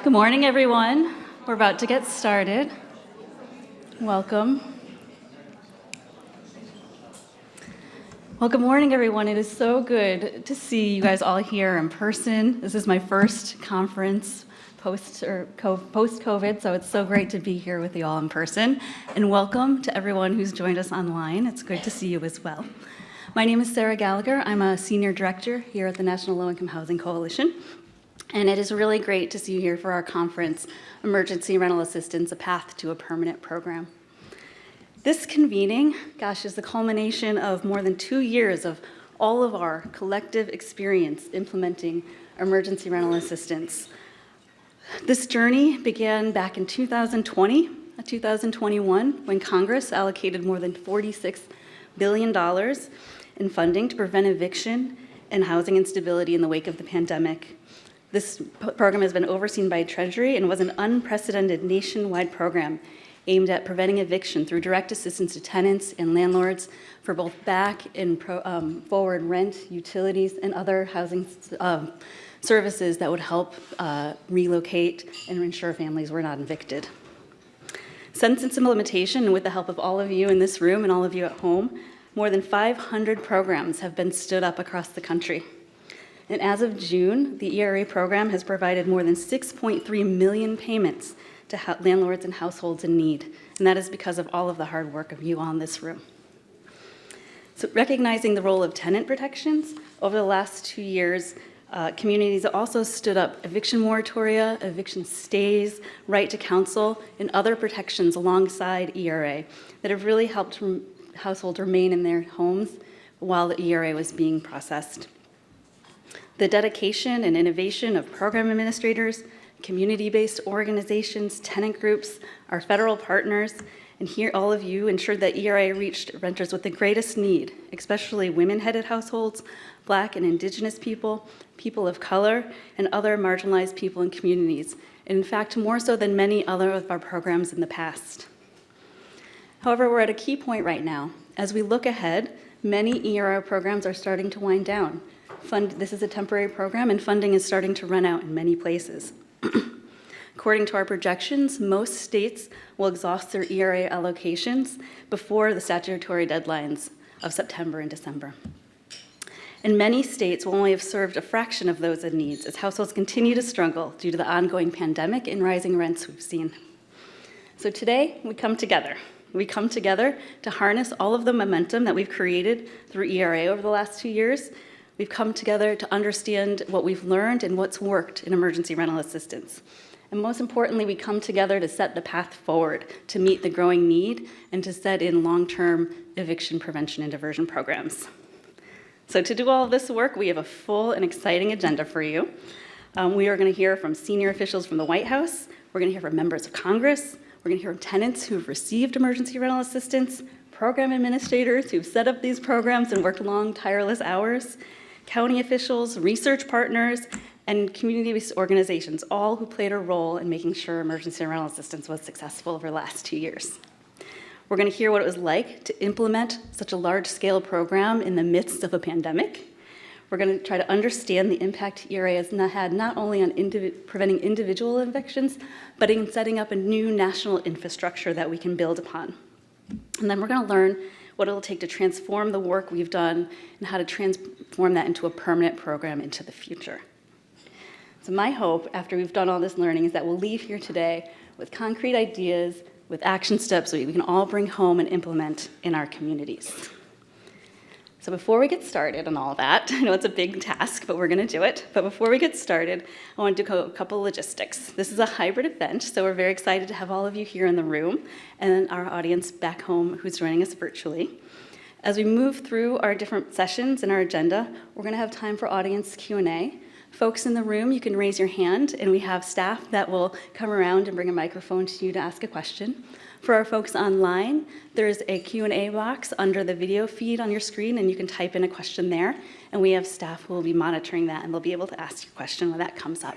Good morning, everyone. We're about to get started. Welcome. Well, good morning, everyone. It is so good to see you guys all here in person. This is my first conference post-COVID, so it's so great to be here with you all in person. And welcome to everyone who's joined us online. It's good to see you as well. My name is Sarah Gallagher. I'm a senior director here at the National Low-Income Housing Coalition. And it is really great to see you here for our conference, Emergency Rental Assistance, A Path to a Permanent Program. This convening, is the culmination of more than 2 years of all of our collective experience implementing emergency rental assistance. This journey began back in 2021, when Congress allocated more than $46 billion in funding to prevent eviction and housing instability in the wake of the pandemic. This program has been overseen by Treasury and was an unprecedented nationwide program aimed at preventing eviction through direct assistance to tenants and landlords for both back and forward rent, utilities, and other housing services that would help relocate and ensure families were not evicted. Since its implementation, and with the help of all of you in this room and all of you at home, more than 500 programs have been stood up across the country. And as of June, the ERA program has provided more than 6.3 million payments to landlords and households in need. And that is because of all of the hard work of you all in this room. So recognizing the role of tenant protections, over the last 2 years, communities also stood up eviction moratoria, eviction stays, right to counsel, and other protections alongside ERA that have really helped households remain in their homes while the ERA was being processed. The dedication and innovation of program administrators, community-based organizations, tenant groups, our federal partners, and here all of you ensured that ERA reached renters with the greatest need, especially women-headed households, Black and Indigenous people, people of color, and other marginalized people and communities, and in fact, more so than many other of our programs in the past. However, we're at a key point right now. As we look ahead, many ERA programs are starting to wind down. This is a temporary program, and funding is starting to run out in many places. According to our projections, most states will exhaust their ERA allocations before the statutory deadlines of September and December. And many states will only have served a fraction of those in need as households continue to struggle due to the ongoing pandemic and rising rents we've seen. So today, we come together. We come together to harness all of the momentum that we've created through ERA over the last 2 years. We've come together to understand what we've learned and what's worked in emergency rental assistance. And most importantly, we come together to set the path forward to meet the growing need and to set in long-term eviction prevention and diversion programs. So to do all of this work, we have a full and exciting agenda for you. We are going to hear from senior officials from the White House. We're going to hear from members of Congress. We're going to hear from tenants who've received emergency rental assistance, program administrators who've set up these programs and worked long, tireless hours, county officials, research partners, and community-based organizations, all who played a role in making sure emergency rental assistance was successful over the last 2 years. We're going to hear what it was like to implement such a large-scale program in the midst of a pandemic. We're going to try to understand the impact ERA has had not only on preventing individual evictions, but in setting up a new national infrastructure that we can build upon. And then we're going to learn what it'll take to transform the work we've done and how to transform that into a permanent program into the future. So my hope, after we've done all this learning, is that we'll leave here today with concrete ideas, with action steps that we can all bring home and implement in our communities. So before we get started on all of that, I know it's a big task, but we're going to do it. But before we get started, I want to do a couple logistics. This is a hybrid event, so we're very excited to have all of you here in the room and our audience back home who's joining us virtually. As we move through our different sessions in our agenda, we're going to have time for audience Q&A. Folks in the room, you can raise your hand, and we have staff that will come around and bring a microphone to you to ask a question. For our folks online, there's a Q&A box under the video feed on your screen, and you can type in a question there, and we have staff who will be monitoring that, and they'll be able to ask your question when that comes up.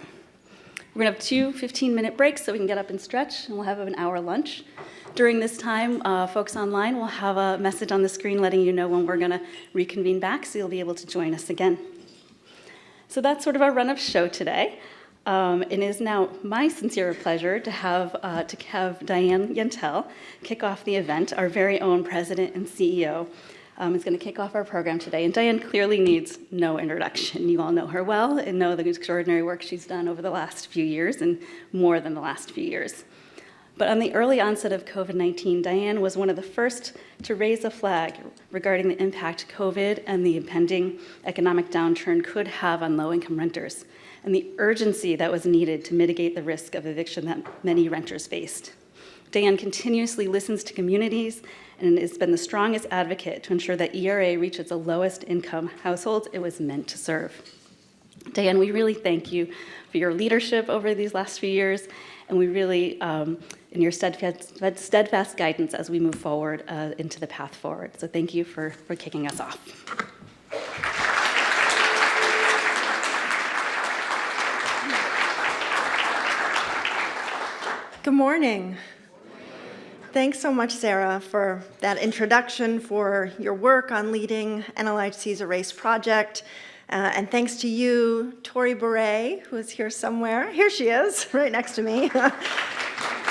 We're going to have 2 15-minute breaks so we can get up and stretch, and we'll have an hour lunch. During this time, folks online will have a message on the screen letting you know when we're going to reconvene back, so you'll be able to join us again. So that's sort of our run of show today. It is now my sincere pleasure to have Diane Yentell kick off the event. Our very own president and CEO is going to kick off our program today. And Diane clearly needs no introduction. You all know her well and know the extraordinary work she's done over the last few years and more than the last few years. But on the early onset of COVID-19, Diane was one of the first to raise a flag regarding the impact COVID and the impending economic downturn could have on low-income renters and the urgency that was needed to mitigate the risk of eviction that many renters faced. Diane continuously listens to communities and has been the strongest advocate to ensure that ERA reaches the lowest income households it was meant to serve. Diane, we really thank you for your leadership over these last few years, and we really, in your steadfast guidance as we move forward into the path forward. So thank you for kicking us off. Good morning. Thanks so much, Sarah, for that introduction, for your work on leading NLIHC's Erase project. And thanks to you, Tori Beret, who is here somewhere. Here she is, right next to me.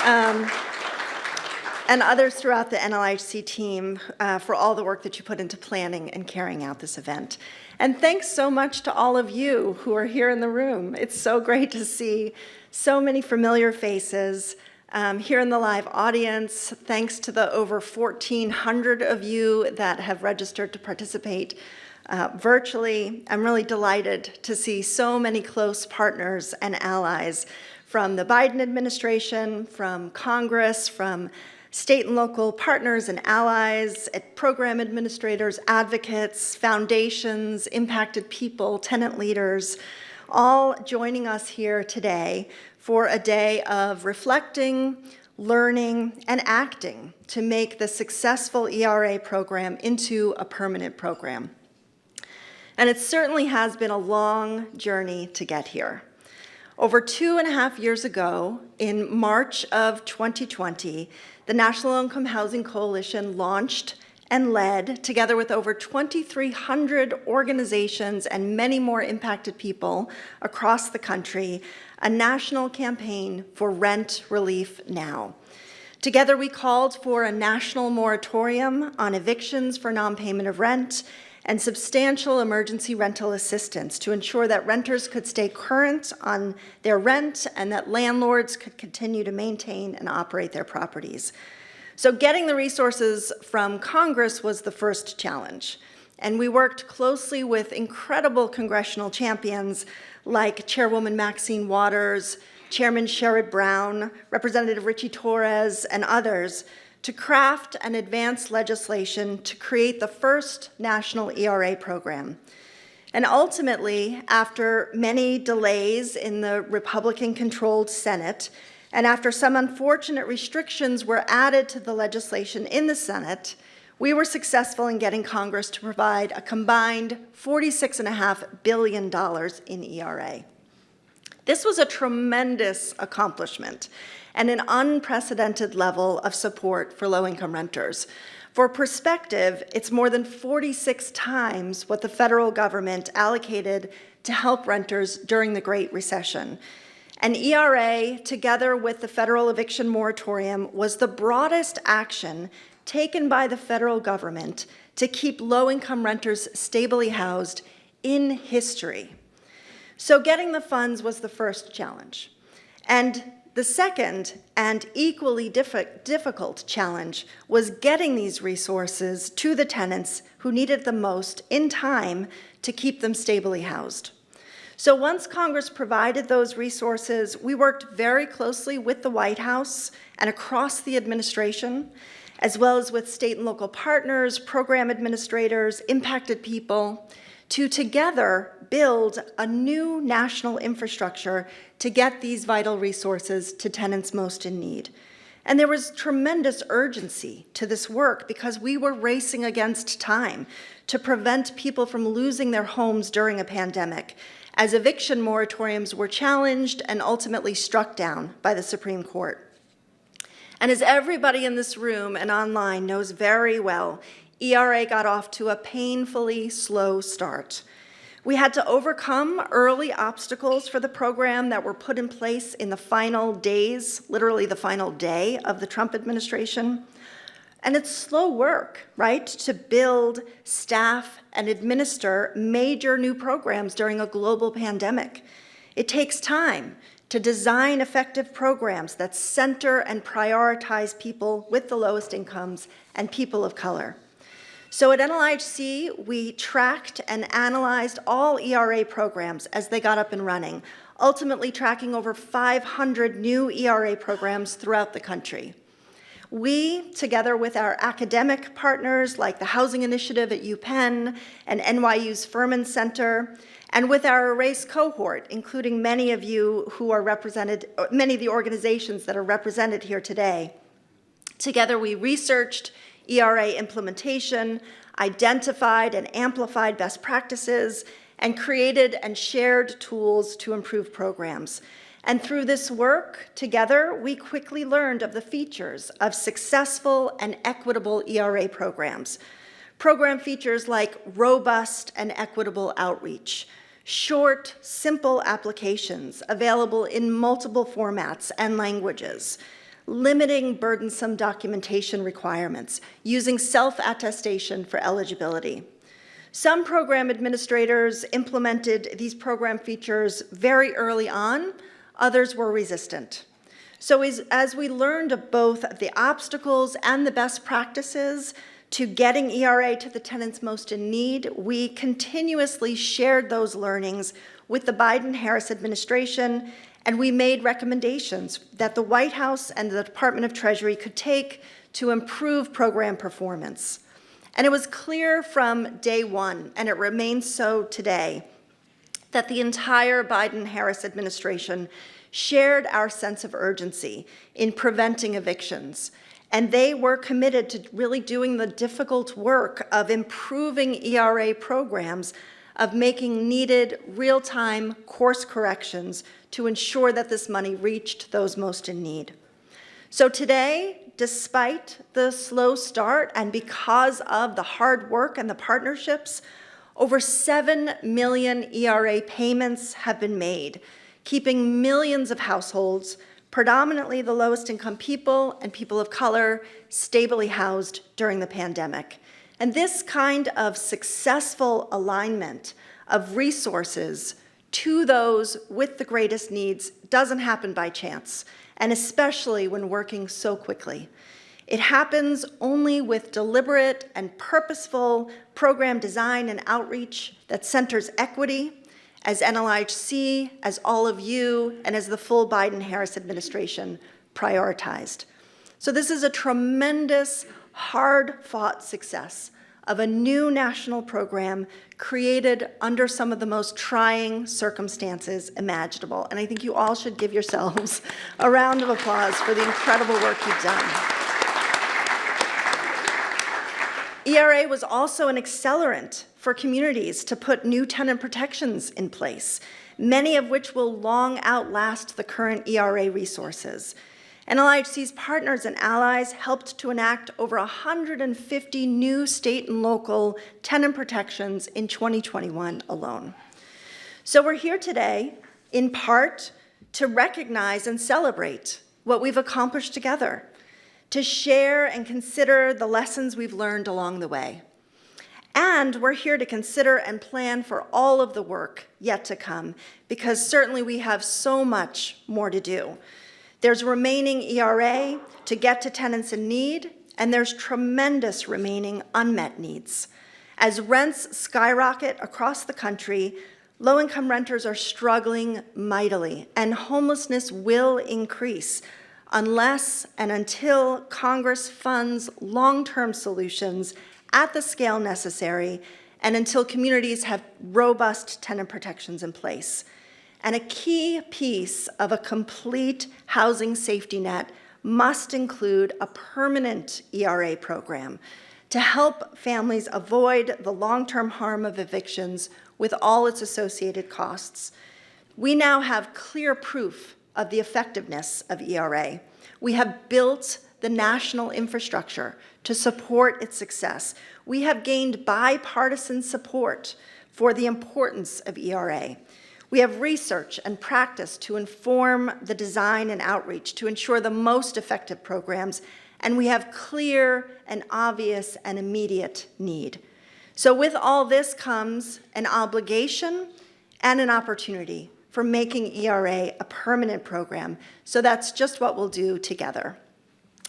And others throughout the NLIHC team for all the work that you put into planning and carrying out this event. And thanks so much to all of you who are here in the room. It's so great to see so many familiar faces here in the live audience. Thanks to the over 1,400 of you that have registered to participate virtually. I'm really delighted to see so many close partners and allies from the Biden administration, from Congress, from state and local partners and allies, program administrators, advocates, foundations, impacted people, tenant leaders, all joining us here today for a day of reflecting, learning, and acting to make the successful ERA program into a permanent program. And it certainly has been a long journey to get here. Over 2.5 years ago, in March of 2020, the National Low Income Housing Coalition launched and led, together with over 2,300 organizations and many more impacted people across the country, a national campaign for Rent Relief Now. Together, we called for a national moratorium on evictions for non-payment of rent and substantial emergency rental assistance to ensure that renters could stay current on their rent and that landlords could continue to maintain and operate their properties. So getting the resources from Congress was the first challenge. And we worked closely with incredible congressional champions like Chairwoman Maxine Waters, Chairman Sherrod Brown, Representative Richie Torres, and others to craft and advance legislation to create the first national ERA program. And ultimately, after many delays in the Republican-controlled Senate, and after some unfortunate restrictions were added to the legislation in the Senate, we were successful in getting Congress to provide a combined $46.5 billion in ERA. This was a tremendous accomplishment and an unprecedented level of support for low-income renters. For perspective, it's more than 46 times what the federal government allocated to help renters during the Great Recession. And ERA, together with the federal eviction moratorium, was the broadest action taken by the federal government to keep low-income renters stably housed in history. So getting the funds was the first challenge. And the second and equally difficult challenge was getting these resources to the tenants who needed them most in time to keep them stably housed. So once Congress provided those resources, we worked very closely with the White House and across the administration, as well as with state and local partners, program administrators, impacted people, to together build a new national infrastructure to get these vital resources to tenants most in need. And there was tremendous urgency to this work because we were racing against time to prevent people from losing their homes during a pandemic, as eviction moratoriums were challenged and ultimately struck down by the Supreme Court. And as everybody in this room and online knows very well, ERA got off to a painfully slow start. We had to overcome early obstacles for the program that were put in place in the final days, literally the final day of the Trump administration. And it's slow work, right, to build, staff, and administer major new programs during a global pandemic. It takes time to design effective programs that center and prioritize people with the lowest incomes and people of color. So at NLIHC, we tracked and analyzed all ERA programs as they got up and running, ultimately tracking over 500 new ERA programs throughout the country. We, together with our academic partners like the Housing Initiative at UPenn and NYU's Furman Center, and with our ERASE cohort, including many of you who are represented, many of the organizations that are represented here today, together we researched ERA implementation, identified and amplified best practices, and created and shared tools to improve programs. And through this work, together, we quickly learned of the features of successful and equitable ERA programs. Program features like robust and equitable outreach, short, simple applications available in multiple formats and languages, limiting burdensome documentation requirements, using self-attestation for eligibility. Some program administrators implemented these program features very early on, others were resistant. So as we learned of both the obstacles and the best practices to getting ERA to the tenants most in need, we continuously shared those learnings with the Biden-Harris administration, and we made recommendations that the White House and the Department of Treasury could take to improve program performance. And it was clear from day one, and it remains so today, that the entire Biden-Harris administration shared our sense of urgency in preventing evictions. And they were committed to really doing the difficult work of improving ERA programs, of making needed real-time course corrections to ensure that this money reached those most in need. So today, despite the slow start and because of the hard work and the partnerships, over 7 million ERA payments have been made, keeping millions of households, predominantly the lowest income people and people of color, stably housed during the pandemic. And this kind of successful alignment of resources to those with the greatest needs doesn't happen by chance, and especially when working so quickly. It happens only with deliberate and purposeful program design and outreach that centers equity, as NLIHC, as all of you, and as the full Biden-Harris administration prioritized. So this is a tremendous, hard-fought success of a new national program created under some of the most trying circumstances imaginable. And I think you all should give yourselves a round of applause for the incredible work you've done. ERA was also an accelerant for communities to put new tenant protections in place, many of which will long outlast the current ERA resources. NLIHC's partners and allies helped to enact over 150 new state and local tenant protections in 2021 alone. So we're here today, in part, to recognize and celebrate what we've accomplished together, to share and consider the lessons we've learned along the way. And we're here to consider and plan for all of the work yet to come, because certainly we have so much more to do. There's remaining ERA to get to tenants in need, and there's tremendous remaining unmet needs. As rents skyrocket across the country, low-income renters are struggling mightily, and homelessness will increase unless and until Congress funds long-term solutions at the scale necessary, and until communities have robust tenant protections in place. And a key piece of a complete housing safety net must include a permanent ERA program to help families avoid the long-term harm of evictions with all its associated costs. We now have clear proof of the effectiveness of ERA. We have built the national infrastructure to support its success. We have gained bipartisan support for the importance of ERA. We have research and practice to inform the design and outreach to ensure the most effective programs, and we have clear and obvious and immediate need. So with all this comes an obligation and an opportunity for making ERA a permanent program. So that's just what we'll do together.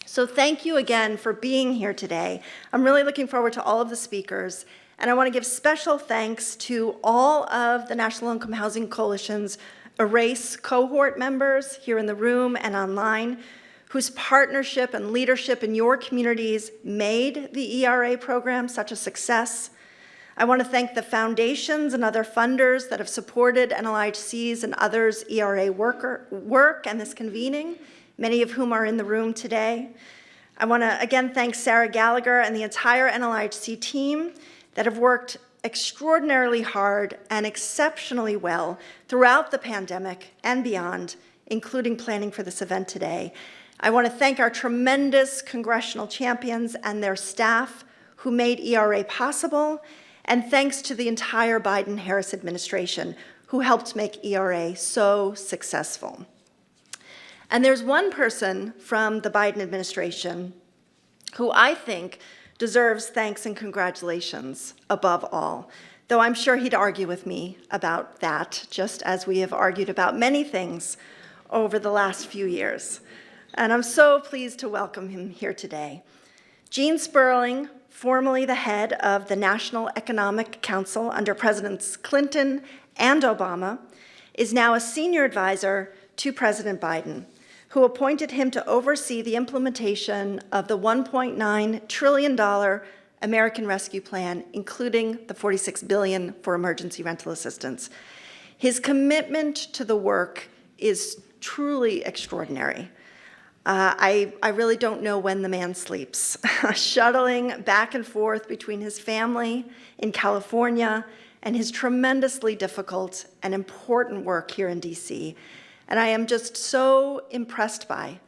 So thank you again for being here today. I'm really looking forward to all of the speakers, and I want to give special thanks to all of the National Income Housing Coalition's ERASE cohort members here in the room and online, whose partnership and leadership in your communities made the ERA program such a success. I want to thank the foundations and other funders that have supported NLIHC's and others' ERA work and this convening, many of whom are in the room today. I want to again thank Sarah Gallagher and the entire NLIHC team that have worked extraordinarily hard and exceptionally well throughout the pandemic and beyond, including planning for this event today. I want to thank our tremendous congressional champions and their staff who made ERA possible, and thanks to the entire Biden-Harris administration who helped make ERA so successful. And there's one person from the Biden administration who I think deserves thanks and congratulations above all, though I'm sure he'd argue with me about that, just as we have argued about many things over the last few years. And I'm so pleased to welcome him here today. Gene Sperling, formerly the head of the National Economic Council under Presidents Clinton and Obama, is now a senior advisor to President Biden, who appointed him to oversee the implementation of the $1.9 trillion American Rescue Plan, including the $46 billion for emergency rental assistance. His commitment to the work is truly extraordinary. I really don't know when the man sleeps, shuttling back and forth between his family in California and his tremendously difficult and important work here in DC. And I am just so impressed by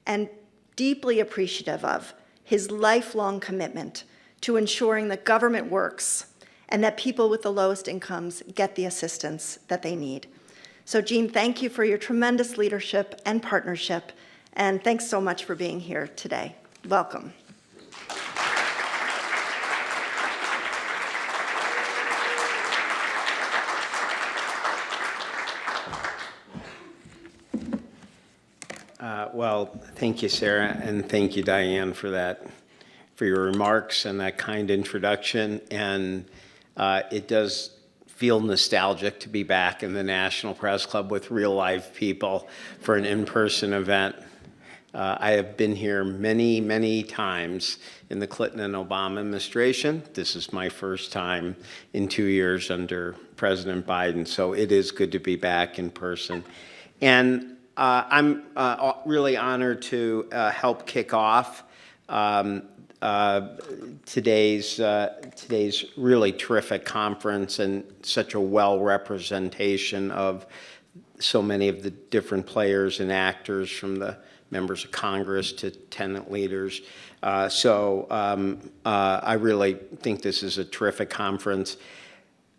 and deeply appreciative of his lifelong commitment to ensuring that government works and that people with the lowest incomes get the assistance that they need. So Gene, thank you for your tremendous leadership and partnership, and thanks so much for being here today. Welcome. Well, thank you, Sarah, and thank you, Diane, for your remarks and that kind introduction. And it does feel nostalgic to be back in the National Press Club with real live people for an in-person event. I have been here many, many times in the Clinton and Obama administration. This is my first time in 2 years under President Biden, so it is good to be back in person. And I'm really honored to help kick off today's really terrific conference and such a well representation of so many of the different players and actors, from the members of Congress to tenant leaders. So I really think this is a terrific conference.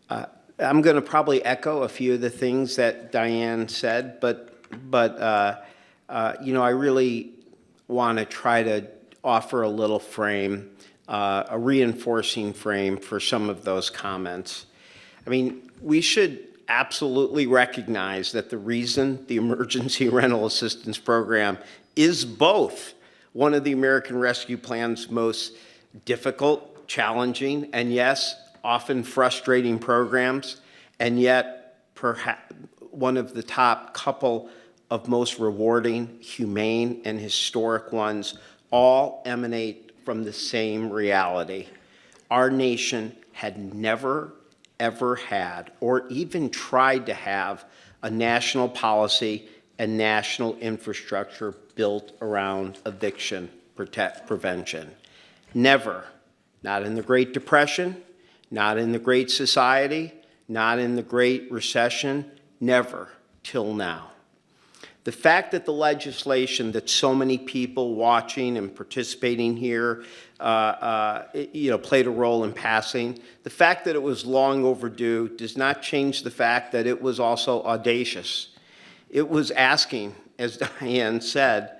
I'm going to probably echo a few of the things that Diane said, but you know, I really want to try to offer a little frame, a reinforcing frame for some of those comments. I mean, we should absolutely recognize that the reason the Emergency Rental Assistance Program is both one of the American Rescue Plan's most difficult, challenging, and yes, often frustrating programs, and yet perhaps one of the top couple of most rewarding, humane, and historic ones, all emanate from the same reality. Our nation had never, ever had, or even tried to have, a national policy and national infrastructure built around eviction prevention. Never. Not in the Great Depression, not in the Great Society, not in the Great Recession, never till now. The fact that the legislation that so many people watching and participating here played a role in passing. The fact that it was long overdue does not change the fact that it was also audacious. It was asking, as Diane said,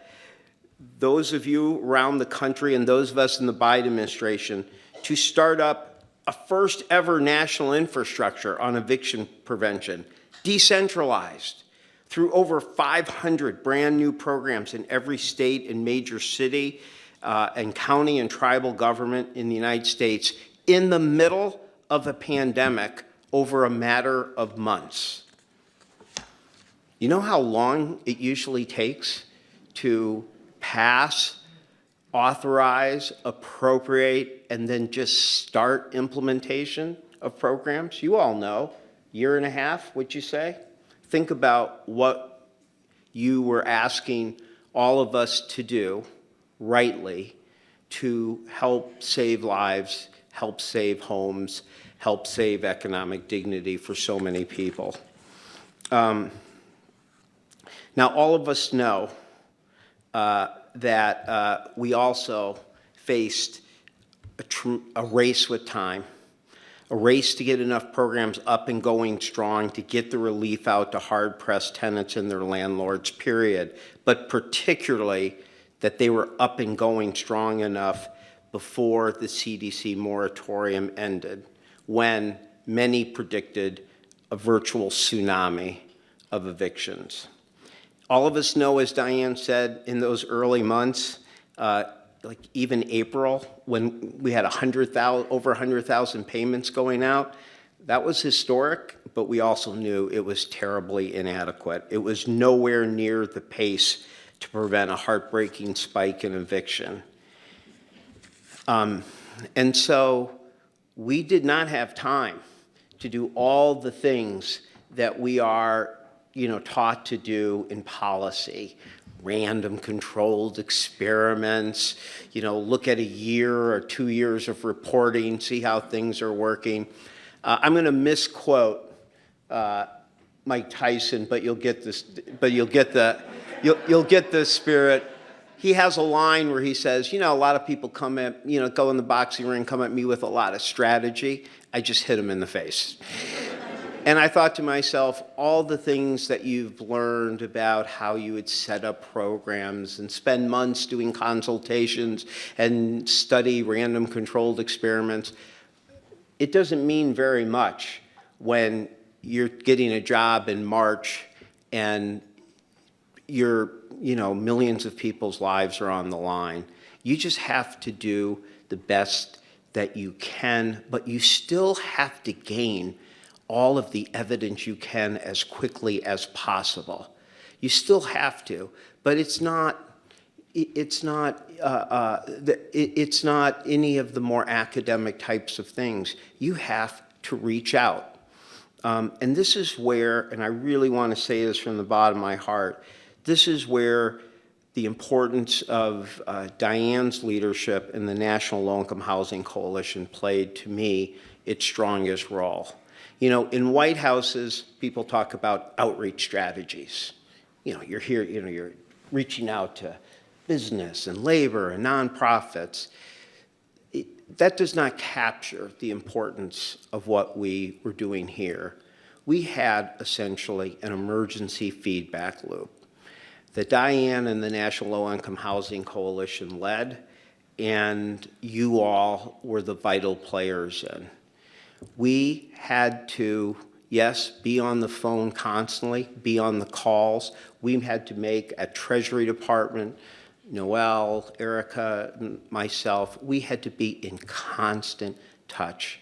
those of you around the country and those of us in the Biden administration to start up a first ever national infrastructure on eviction prevention, decentralized, through over 500 brand new programs in every state and major city and county and tribal government in the United States in the middle of a pandemic over a matter of months. You know how long it usually takes to pass, authorize, appropriate, and then just start implementation of programs? You all know, year and a half, would you say? Think about what you were asking all of us to do rightly to help save lives, help save homes, help save economic dignity for so many people. Now, all of us know that we also faced a race with time, a race to get enough programs up and going strong to get the relief out to hard-pressed tenants and their landlords, period, but particularly that they were up and going strong enough before the CDC moratorium ended, when many predicted a virtual tsunami of evictions. All of us know, as Diane said, in those early months, like even April, when we had over 100,000 payments going out, that was historic, but we also knew it was terribly inadequate. It was nowhere near the pace to prevent a heartbreaking spike in eviction. And so we did not have time to do all the things that we are taught to do in policy. Random controlled experiments, look at a year or 2 years of reporting, see how things are working. I'm going to misquote Mike Tyson, but you'll get this. But you'll get the spirit. He has a line where he says, a lot of people come at, go in the boxing ring, come at me with a lot of strategy. I just hit them in the face. And I thought to myself, all the things that you've learned about how you would set up programs and spend months doing consultations and study random controlled experiments, it doesn't mean very much when you're getting a job in March and millions of people's lives are on the line. You just have to do the best that you can, but you still have to gain all of the evidence you can as quickly as possible. You still have to, but it's not any of the more academic types of things. You have to reach out. And this is where, and I really want to say this from the bottom of my heart, this is where the importance of Diane's leadership in the National Low-Income Housing Coalition played, to me, its strongest role. In White Houses, people talk about outreach strategies. You're here, you're reaching out to business and labor and nonprofits. That does not capture the importance of what we were doing here. We had essentially an emergency feedback loop that Diane and the National Low-Income Housing Coalition led, and you all were the vital players in. We had to, yes, be on the phone constantly, be on the calls. We had to make at Treasury Department, Noel, Erica, myself, we had to be in constant touch.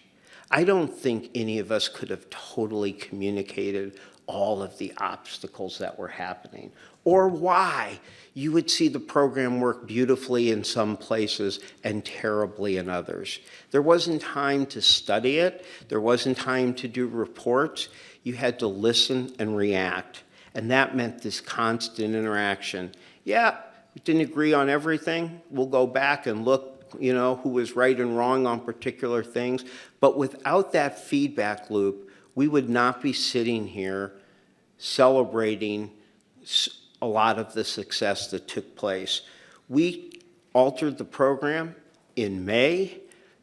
I don't think any of us could have totally communicated all of the obstacles that were happening, or why you would see the program work beautifully in some places and terribly in others. There wasn't time to study it. There wasn't time to do reports. You had to listen and react, and that meant this constant interaction. Yeah, we didn't agree on everything. We'll go back and look, who was right and wrong on particular things, but without that feedback loop, we would not be sitting here celebrating a lot of the success that took place. We altered the program in May,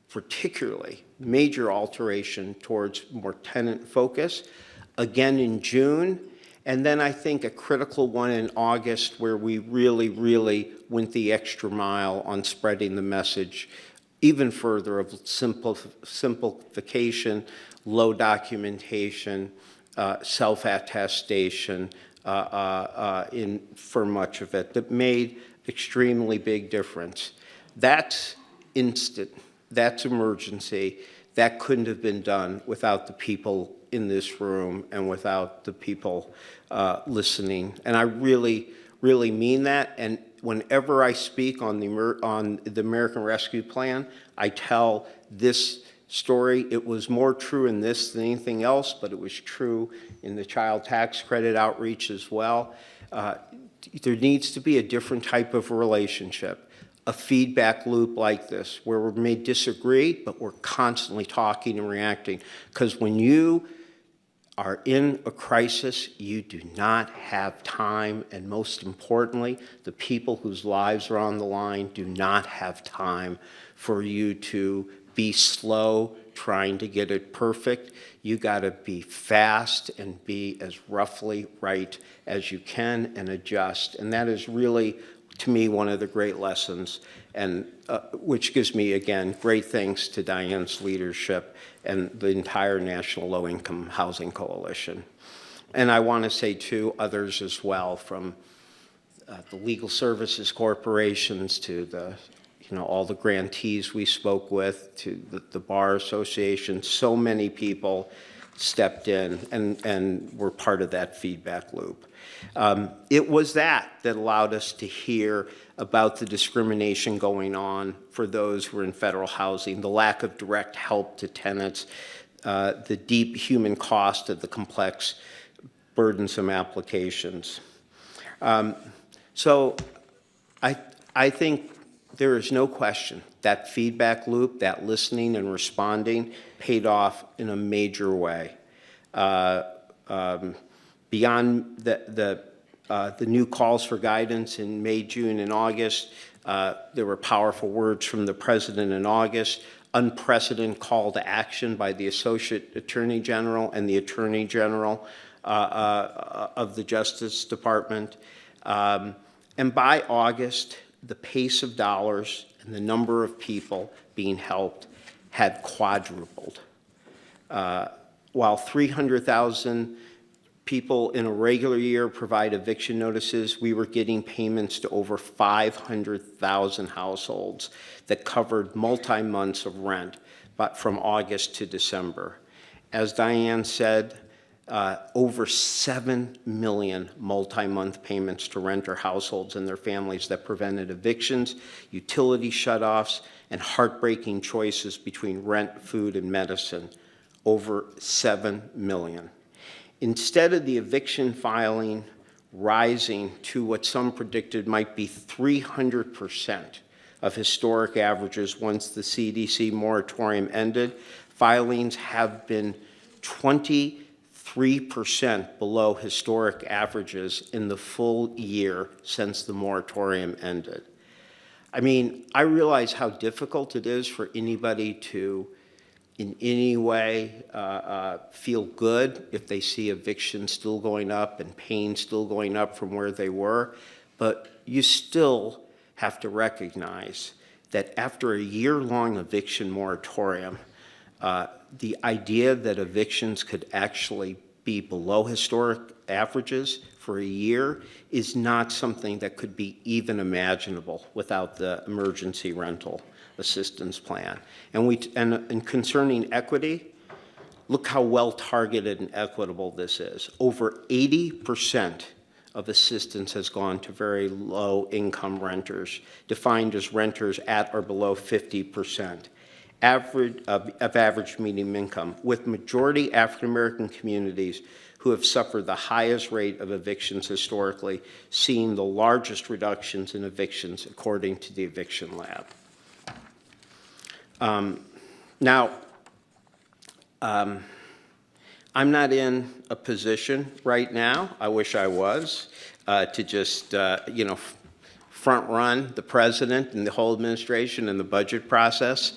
particularly major alteration towards more tenant focus, again in June, and then I think a critical one in August where we really, really went the extra mile on spreading the message even further of simplification, low documentation, self-attestation for much of it that made extremely big difference. That's instant. That's emergency. That couldn't have been done without the people in this room and without the people listening. And I really, really mean that. And whenever I speak on the American Rescue Plan, I tell this story. It was more true in this than anything else, but it was true in the child tax credit outreach as well. There needs to be a different type of relationship, a feedback loop like this, where we may disagree, but we're constantly talking and reacting. Because when you are in a crisis, you do not have time, and most importantly, the people whose lives are on the line do not have time for you to be slow trying to get it perfect. You got to be fast and be as roughly right as you can and adjust. And that is really, to me, one of the great lessons, and which gives me, again, great thanks to Diane's leadership and the entire National Low-Income Housing Coalition. And I want to say, too, others as well, from the legal services corporations to the all the grantees we spoke with, to the Bar Association. So many people stepped in and were part of that feedback loop. It was that allowed us to hear about the discrimination going on for those who are in federal housing, the lack of direct help to tenants, the deep human cost of the complex, burdensome applications. So I think there is no question that feedback loop, that listening and responding, paid off in a major way. Beyond the new calls for guidance in May, June, and August, there were powerful words from the President in August, unprecedented call to action by the Associate Attorney General and the Attorney General of the Justice Department. And by August, the pace of dollars and the number of people being helped had quadrupled. While 300,000 people in a regular year provide eviction notices, we were getting payments to over 500,000 households that covered multi-months of rent, but from August to December. As Diane said, over 7 million multi-month payments to renter households and their families that prevented evictions, utility shutoffs, and heartbreaking choices between rent, food, and medicine. Over 7 million. Instead of the eviction filing rising to what some predicted might be 300% of historic averages once the CDC moratorium ended, filings have been 23% below historic averages in the full year since the moratorium ended. I mean, I realize how difficult it is for anybody to in any way feel good if they see evictions still going up and pain still going up from where they were, but you still have to recognize that after a year-long eviction moratorium, the idea that evictions could actually be below historic averages for a year is not something that could be even imaginable without the emergency rental assistance plan. And concerning equity, look how well targeted and equitable this is. Over 80% of assistance has gone to very low income renters, defined as renters at or below 50% of average median income, with majority African American communities who have suffered the highest rate of evictions historically, seeing the largest reductions in evictions according to the Eviction Lab. Now, I'm not in a position right now, I wish I was, to just, front run the president and the whole administration in the budget process.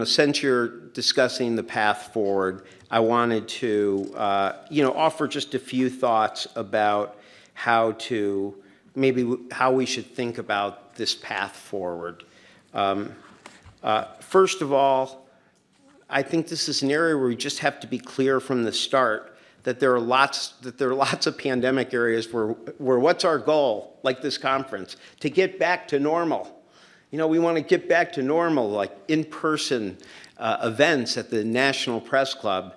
Since you're discussing the path forward, I wanted to, offer just a few thoughts about how we should think about this path forward. First of all, I think this is an area where we just have to be clear from the start that there are lots of pandemic areas where what's our goal, like this conference, to get back to normal. We want to get back to normal, like in-person events at the National Press Club.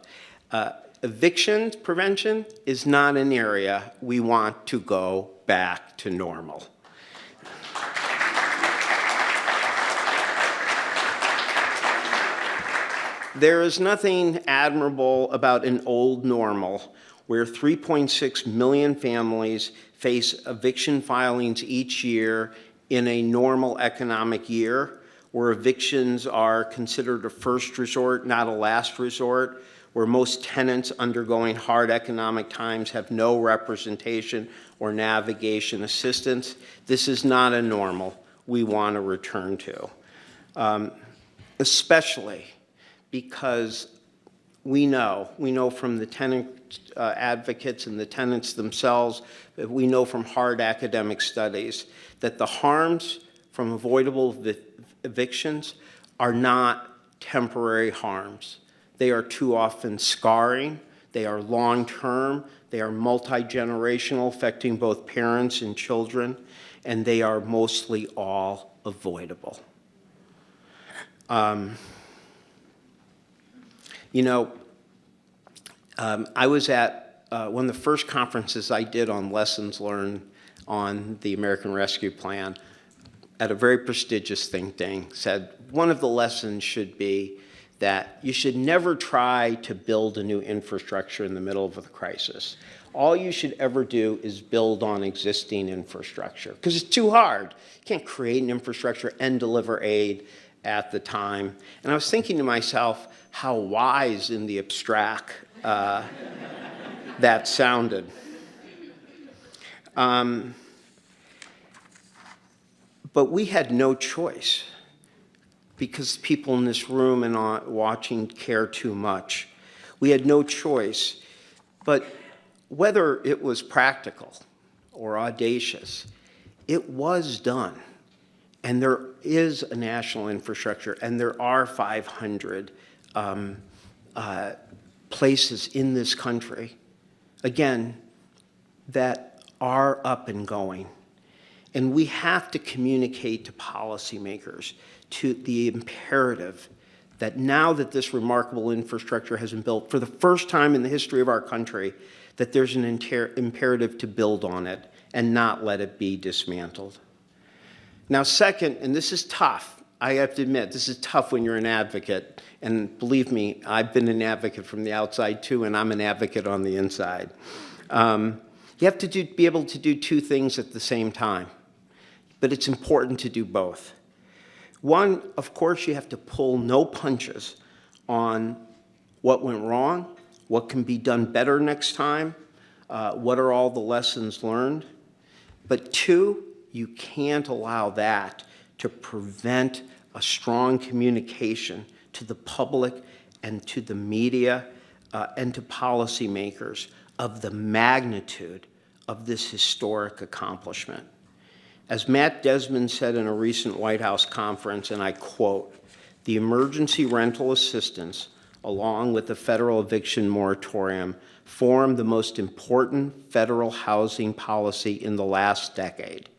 Eviction prevention is not an area we want to go back to normal. There is nothing admirable about an old normal where 3.6 million families face eviction filings each year in a normal economic year, where evictions are considered a first resort, not a last resort, where most tenants undergoing hard economic times have no representation or navigation assistance. This is not a normal we want to return to, especially because we know from the tenant advocates and the tenants themselves, we know from hard academic studies that the harms from avoidable evictions are not temporary harms. They are too often scarring, they are long-term, they are multi-generational, affecting both parents and children, and they are mostly all avoidable. I was at one of the first conferences I did on lessons learned on the American Rescue Plan at a very prestigious think tank, said one of the lessons should be that you should never try to build a new infrastructure in the middle of a crisis. All you should ever do is build on existing infrastructure, because it's too hard. You can't create an infrastructure and deliver aid at the time. And I was thinking to myself how wise in the abstract that sounded. But we had no choice, because people in this room and watching care too much. We had no choice. But whether it was practical or audacious, it was done. And there is a national infrastructure, and there are 500 places in this country, again, that are up and going. And we have to communicate to policymakers to the imperative that now that this remarkable infrastructure has been built for the first time in the history of our country, that there's an imperative to build on it and not let it be dismantled. Now, second, and this is tough, I have to admit, this is tough when you're an advocate. And believe me, I've been an advocate from the outside too, and I'm an advocate on the inside. You have to be able to do two things at the same time, but it's important to do both. One, of course, you have to pull no punches on what went wrong, what can be done better next time, what are all the lessons learned. But two, you can't allow that to prevent a strong communication to the public and to the media and to policymakers of the magnitude of this historic accomplishment. As Matt Desmond said in a recent White House conference, and I quote, "The emergency rental assistance, along with the federal eviction moratorium, form the most important federal housing policy in the last decade.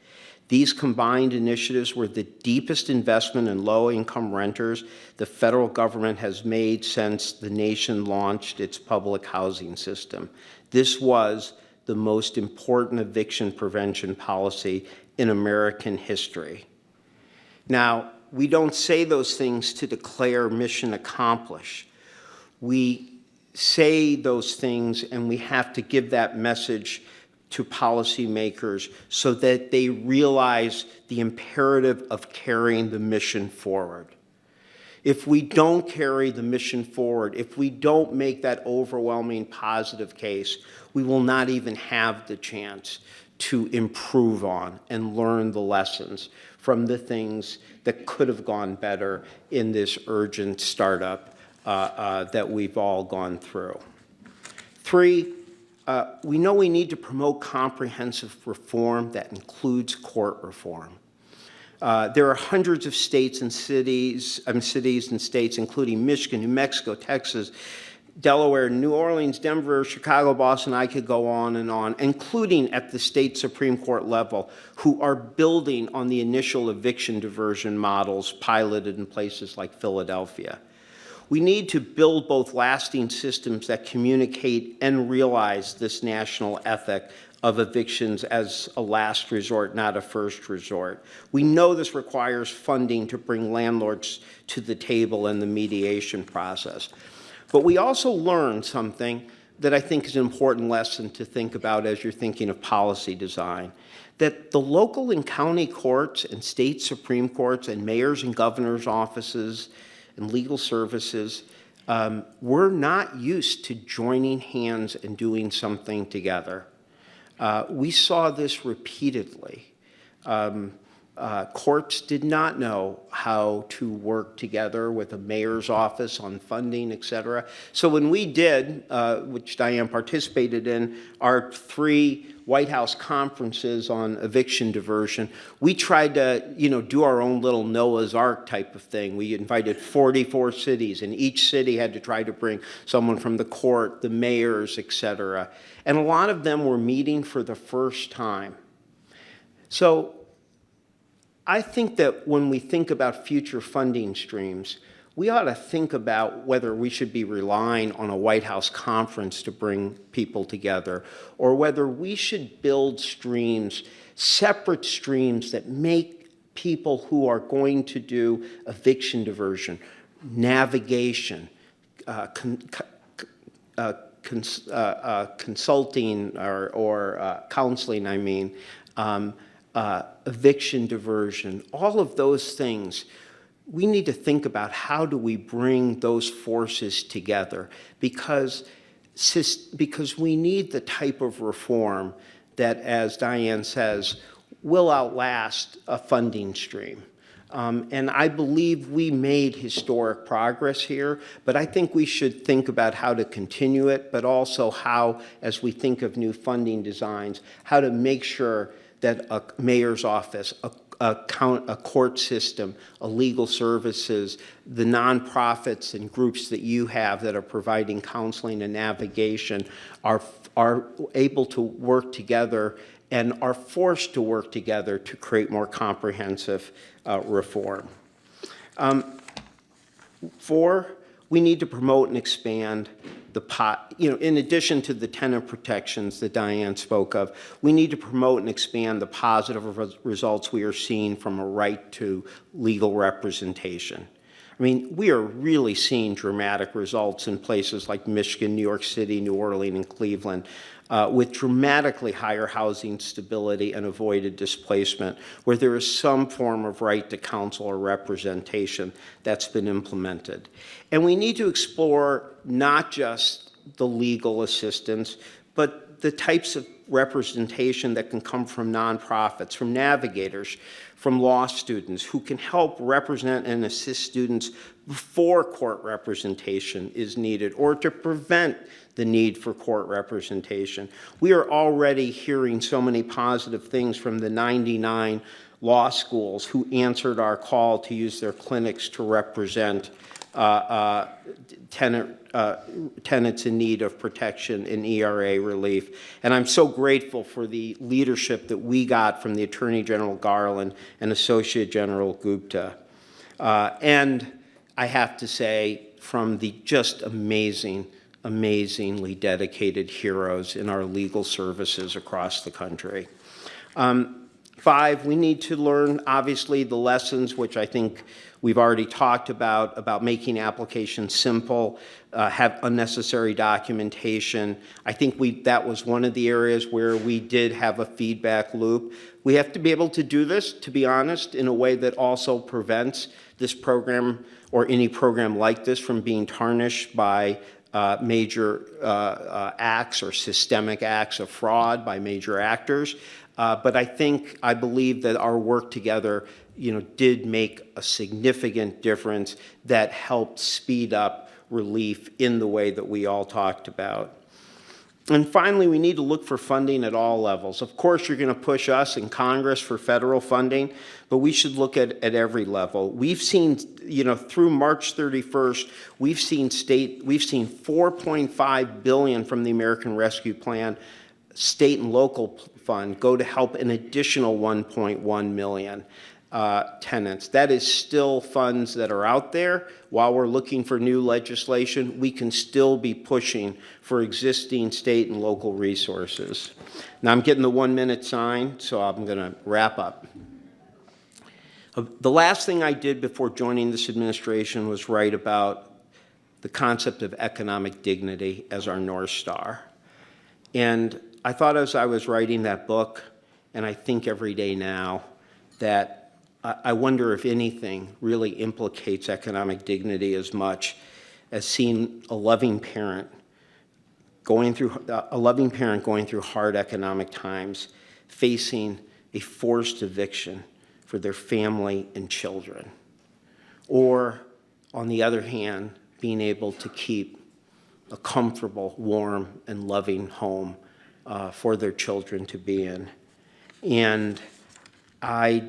These combined initiatives were the deepest investment in low-income renters the federal government has made since the nation launched its public housing system. This was the most important eviction prevention policy in American history." Now, we don't say those things to declare mission accomplished. We say those things, and we have to give that message to policymakers so that they realize the imperative of carrying the mission forward. if we don't carry the mission forward, if we don't make that overwhelming positive case, we will not even have the chance to improve on and learn the lessons from the things that could have gone better in this urgent startup that we've all gone through. 3, we know we need to promote comprehensive reform that includes court reform. There are hundreds of states and cities and states, including Michigan, New Mexico, Texas, Delaware, New Orleans, Denver, Chicago, Boston, I could go on, including at the state Supreme Court level, who are building on the initial eviction diversion models piloted in places like Philadelphia. We need to build both lasting systems that communicate and realize this national ethic of evictions as a last resort, not a first resort. We know this requires funding to bring landlords to the table in the mediation process. But we also learned something that I think is an important lesson to think about as you're thinking of policy design, that the local and county courts and state Supreme Courts and mayors and governors' offices and legal services, we're not used to joining hands and doing something together. We saw this repeatedly. Courts did not know how to work together with a mayor's office on funding, et cetera. So when we did, which Diane participated in, our 3 White House conferences on eviction diversion, we tried to, do our own little Noah's Ark type of thing. We invited 44 cities, and each city had to try to bring someone from the court, the mayors, et cetera. And a lot of them were meeting for the first time. So I think that when we think about future funding streams, we ought to think about whether we should be relying on a White House conference to bring people together, or whether we should build streams, separate streams that make people who are going to do eviction diversion, navigation, consulting or counseling, eviction diversion, all of those things. We need to think about how do we bring those forces together, because we need the type of reform that, as Diane says, will outlast a funding stream. And I believe we made historic progress here, but I think we should think about how to continue it, but also how, as we think of new funding designs, how to make sure that a mayor's office, a court system, a legal services, the nonprofits and groups that you have that are providing counseling and navigation are able to work together and are forced to work together to create more comprehensive reform. 4, we need to promote and expand in addition to the tenant protections that Diane spoke of, we need to promote and expand the positive results we are seeing from a right to legal representation. I mean, we are really seeing dramatic results in places like Michigan, New York City, New Orleans, and Cleveland, with dramatically higher housing stability and avoided displacement, where there is some form of right to counsel or representation that's been implemented. And we need to explore not just the legal assistance, but the types of representation that can come from nonprofits, from navigators, from law students who can help represent and assist students before court representation is needed, or to prevent the need for court representation. We are already hearing so many positive things from the 99 law schools who answered our call to use their clinics to represent tenants in need of protection and ERA relief. And I'm so grateful for the leadership that we got from the Attorney General Garland and Associate General Gupta. And I have to say, from the just amazingly dedicated heroes in our legal services across the country. 5, we need to learn, obviously, the lessons, which I think we've already talked about making applications simple, have unnecessary documentation. I think that was one of the areas where we did have a feedback loop. We have to be able to do this, to be honest, in a way that also prevents this program or any program like this from being tarnished by major acts or systemic acts of fraud by major actors. But I believe that our work together, did make a significant difference that helped speed up relief in the way that we all talked about. And finally, we need to look for funding at all levels. Of course, you're going to push us in Congress for federal funding, but we should look at every level. We've seen, through March 31st, we've seen $4.5 billion from the American Rescue Plan state and local fund go to help an additional 1.1 million tenants. That is still funds that are out there. While we're looking for new legislation, we can still be pushing for existing state and local resources. Now I'm getting the 1-minute sign, so I'm going to wrap up. The last thing I did before joining this administration was write about the concept of economic dignity as our North Star. And I thought as I was writing that book, and I think every day now, that I wonder if anything really implicates economic dignity as much as seeing a loving parent going through hard economic times, facing a forced eviction for their family and children. Or, on the other hand, being able to keep a comfortable, warm, and loving home for their children to be in. And I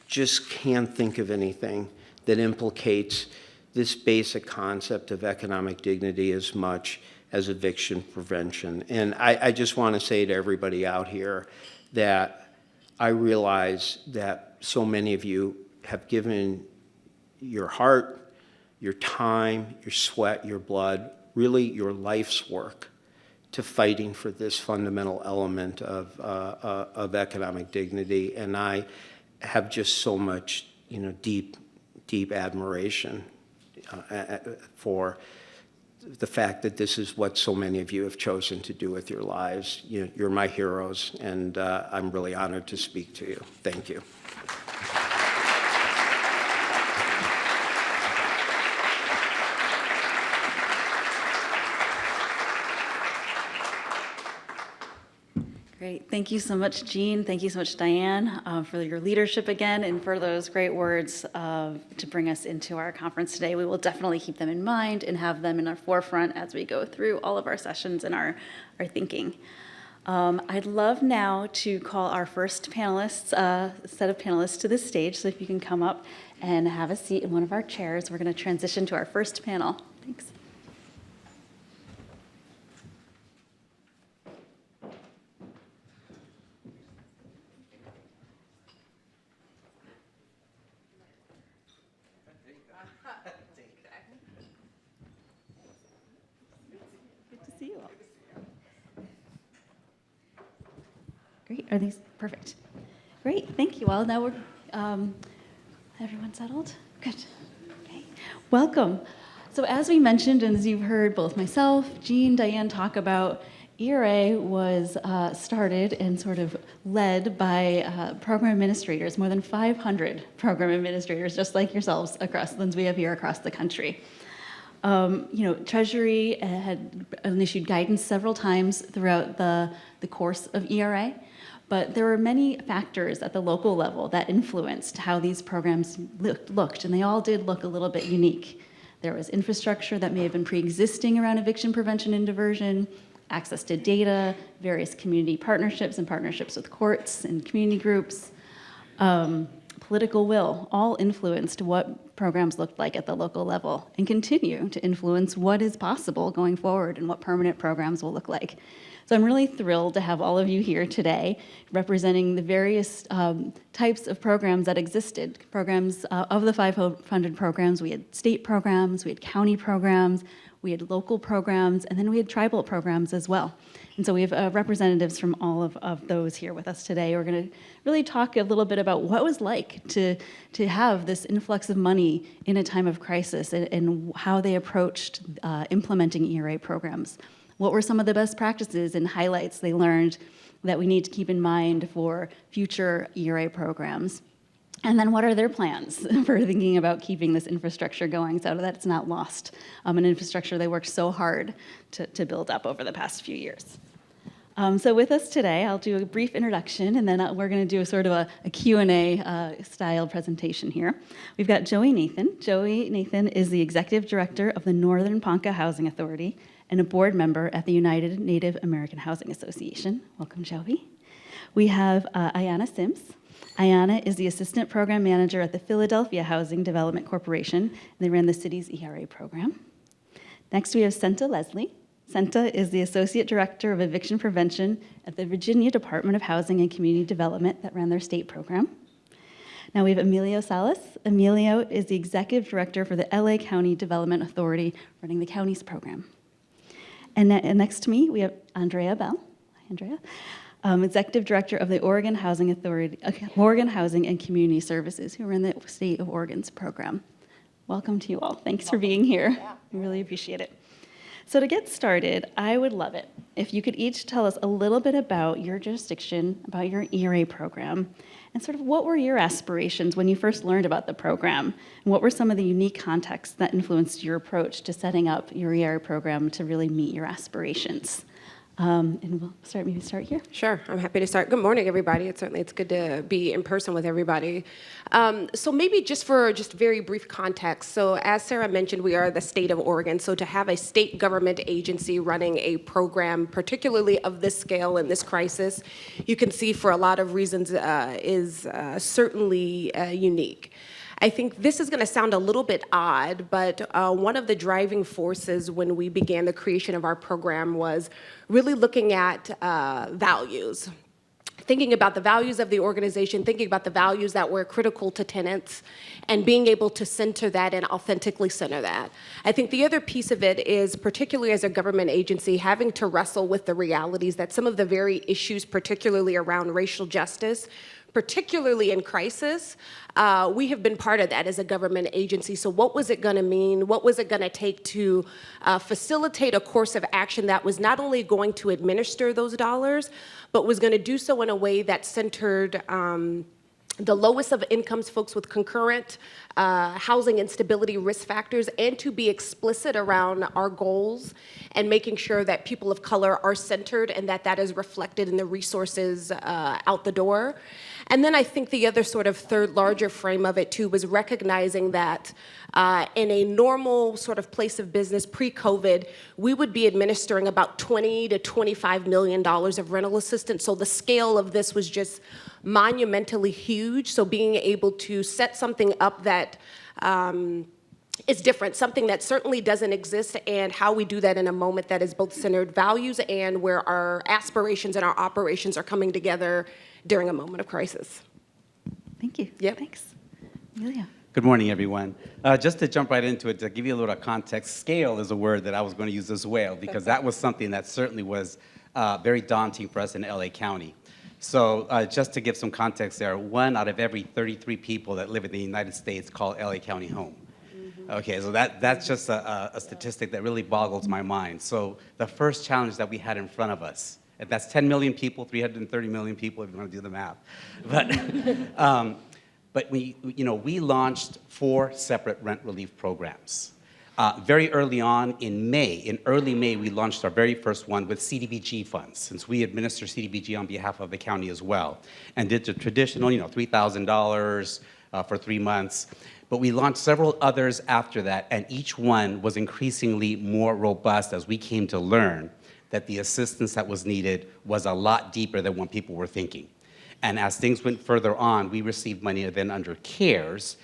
just can't think of anything that implicates this basic concept of economic dignity as much as eviction prevention. And I just want to say to everybody out here that I realize that so many of you have given your heart, your time, your sweat, your blood, really your life's work to fighting for this fundamental element of economic dignity. And I have just so much, deep admiration for the fact that this is what so many of you have chosen to do with your lives. You're my heroes, and I'm really honored to speak to you. Thank you. Great. Thank you so much, Jean. Thank you so much, Diane, for your leadership again and for those great words to bring us into our conference today. We will definitely keep them in mind and have them in our forefront as we go through all of our sessions and our thinking. I'd love now to call our first panelists, set of panelists to the stage. So if you can come up and have a seat in one of our chairs, we're going to transition to our first panel. Thanks. Great. Are these perfect? Great. Thank you all. Now we're everyone settled? Good. Okay. Welcome. So as we mentioned, and as you've heard both myself, Jean, Diane talk about, ERA was started and sort of led by program administrators, more than 500 program administrators, just like yourselves, across the ones we have here across the country. Treasury had issued guidance several times throughout the course of ERA, but there were many factors at the local level that influenced how these programs looked, and they all did look a little bit unique. There was infrastructure that may have been pre-existing around eviction prevention and diversion, access to data, various community partnerships and partnerships with courts and community groups, political will, all influenced what programs looked like at the local level and continue to influence what is possible going forward and what permanent programs will look like. So I'm really thrilled to have all of you here today representing the various types of programs that existed. Programs of the 500 programs, we had state programs, we had county programs, we had local programs, and then we had tribal programs as well. And so we have representatives from all of those here with us today. We're going to really talk a little bit about what it was like to have this influx of money in a time of crisis and how they approached implementing ERA programs. What were some of the best practices and highlights they learned that we need to keep in mind for future ERA programs? And then what are their plans for thinking about keeping this infrastructure going so that it's not lost, an infrastructure they worked so hard to build up over the past few years. So with us today, I'll do a brief introduction, and then we're going to do a sort of a Q&A style presentation here. We've got Joey Nathan. Joey Nathan is the Executive Director of the Northern Ponca Housing Authority and a board member at the United Native American Housing Association. Welcome, Joey. We have Ayanna Sims. Ayanna is the Assistant Program Manager at the Philadelphia Housing Development Corporation, and they ran the city's ERA program. Next, we have Senta Leslie. Senta is the Associate Director of Eviction Prevention at the Virginia Department of Housing and Community Development that ran their state program. Now we have Emilio Salas. Emilio is the Executive Director for the LA County Development Authority running the county's program. And next to me, we have Andrea Bell. Hi, Andrea. Executive Director of the Oregon Housing Authority, Oregon Housing and Community Services, who run the State of Oregon's program. Welcome to you all. Thanks for being here. We really appreciate it. So to get started, I would love it if you could each tell us a little bit about your jurisdiction, about your ERA program, and sort of what were your aspirations when you first learned about the program, and what were some of the unique contexts that influenced your approach to setting up your ERA program to really meet your aspirations. And we'll start here. Sure, I'm happy to start. Good morning, everybody. It's good to be in person with everybody. So maybe just very brief context. So as Sarah mentioned, we are the state of Oregon. So to have a state government agency running a program, particularly of this scale in this crisis, you can see for a lot of reasons is certainly unique. I think this is going to sound a little bit odd, but one of the driving forces when we began the creation of our program was really looking at values. Thinking about the values of the organization, thinking about the values that were critical to tenants, and being able to center that and authentically center that. I think the other piece of it is, particularly as a government agency, having to wrestle with the realities that some of the very issues, particularly around racial justice, particularly in crisis, we have been part of that as a government agency. So what was it going to mean? What was it going to take to facilitate a course of action that was not only going to administer those dollars, but was going to do so in a way that centered the lowest of incomes, folks with concurrent housing instability risk factors, and to be explicit around our goals and making sure that people of color are centered and that is reflected in the resources out the door. And then I think the other sort of third larger frame of it too was recognizing that in a normal sort of place of business pre-COVID, we would be administering about $20 to $25 million of rental assistance. So the scale of this was just monumentally huge. So being able to set something up that is different, something that certainly doesn't exist, and how we do that in a moment that is both centered values and where our aspirations and our operations are coming together during a moment of crisis. Thank you. Yep. Thanks. Amelia. Good morning, everyone. Just to jump right into it, to give you a little context, scale is a word that I was going to use as well, because that was something that certainly was very daunting for us in LA County. So just to give some context there, 1 out of every 33 people that live in the United States call LA County home. Okay, so that's just a statistic that really boggles my mind. So the first challenge that we had in front of us, and that's 10 million people, 330 million people, if you want to do the math. But we launched 4 separate rent relief programs. Very early on in early May, we launched our very first one with CDBG funds, since we administer CDBG on behalf of the county as well, and did the traditional, $3,000 for 3 months. But we launched several others after that, and each one was increasingly more robust as we came to learn that the assistance that was needed was a lot deeper than what people were thinking. And as things went further on, we received money then under CARES,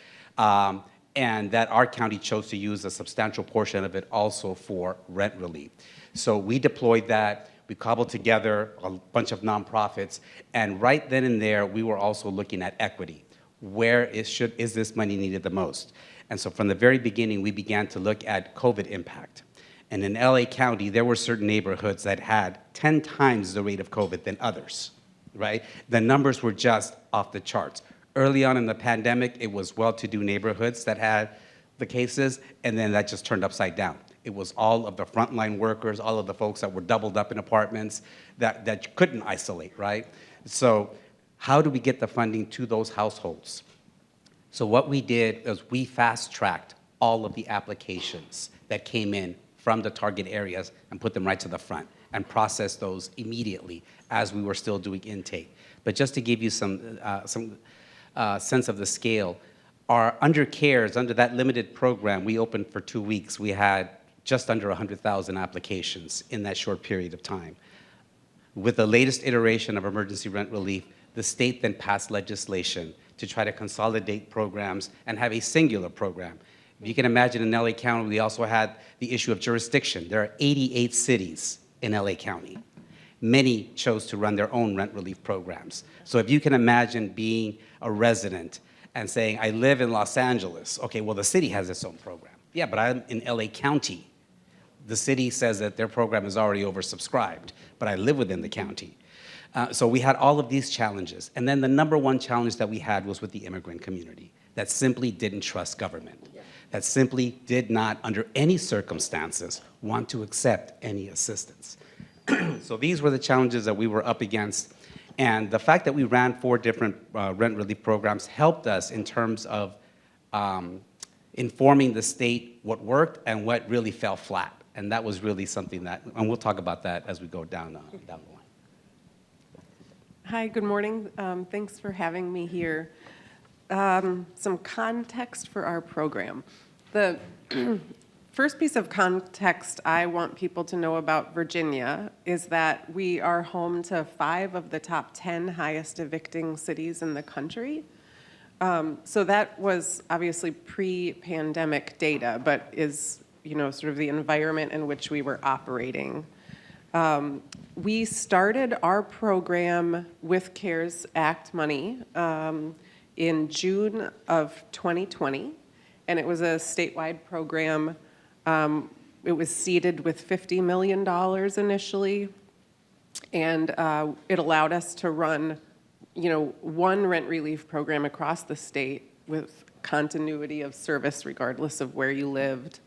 and that our county chose to use a substantial portion of it also for rent relief. So we deployed that. We cobbled together a bunch of nonprofits, and right then and there, we were also looking at equity. Where is this money needed the most? And so from the very beginning, we began to look at COVID impact. And in LA County, there were certain neighborhoods that had 10 times the rate of COVID than others, right? The numbers were just off the charts. Early on in the pandemic, it was well-to-do neighborhoods that had the cases, and then that just turned upside down. It was all of the frontline workers, all of the folks that were doubled up in apartments that couldn't isolate, right? So how do we get the funding to those households? So what we did is we fast-tracked all of the applications that came in from the target areas and put them right to the front and processed those immediately as we were still doing intake. But just to give you some sense of the scale, under CARES, under that limited program, we opened for 2 weeks. We had just under 100,000 applications in that short period of time. With the latest iteration of emergency rent relief, the state then passed legislation to try to consolidate programs and have a singular program. If you can imagine, in LA County, we also had the issue of jurisdiction. There are 88 cities in LA County. Many chose to run their own rent relief programs. So if you can imagine being a resident and saying, I live in Los Angeles. Okay, well, the city has its own program. Yeah, but I'm in LA County. The city says that their program is already oversubscribed, but I live within the county. So we had all of these challenges. And then the number one challenge that we had was with the immigrant community that simply didn't trust government, that simply did not, under any circumstances, want to accept any assistance. So these were the challenges that we were up against. And the fact that we ran 4 different rent relief programs helped us in terms of informing the state what worked and what really fell flat. And that was really something that, and we'll talk about that as we go down the line. Hi, good morning. Thanks for having me here. Some context for our program. The first piece of context I want people to know about Virginia is that we are home to 5 of the top 10 highest evicting cities in the country. So that was obviously pre-pandemic data, but is, sort of the environment in which we were operating. We started our program with CARES Act money in June of 2020, and it was a statewide program. It was seeded with $50 million initially, and it allowed us to run, one rent relief program across the state with continuity of service regardless of where you lived.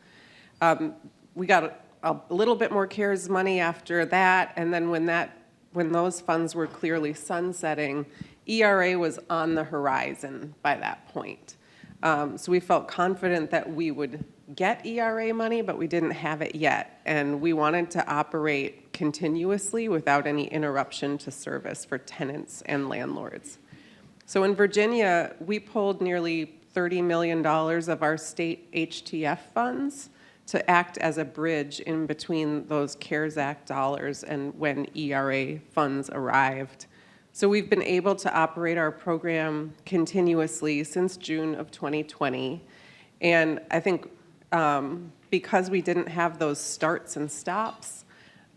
We got a little bit more CARES money after that, and then when those funds were clearly sunsetting, ERA was on the horizon by that point. So we felt confident that we would get ERA money, but we didn't have it yet, and we wanted to operate continuously without any interruption to service for tenants and landlords. So in Virginia, we pulled nearly $30 million of our state HTF funds to act as a bridge in between those CARES Act dollars and when ERA funds arrived. So we've been able to operate our program continuously since June of 2020. And I think because we didn't have those starts and stops,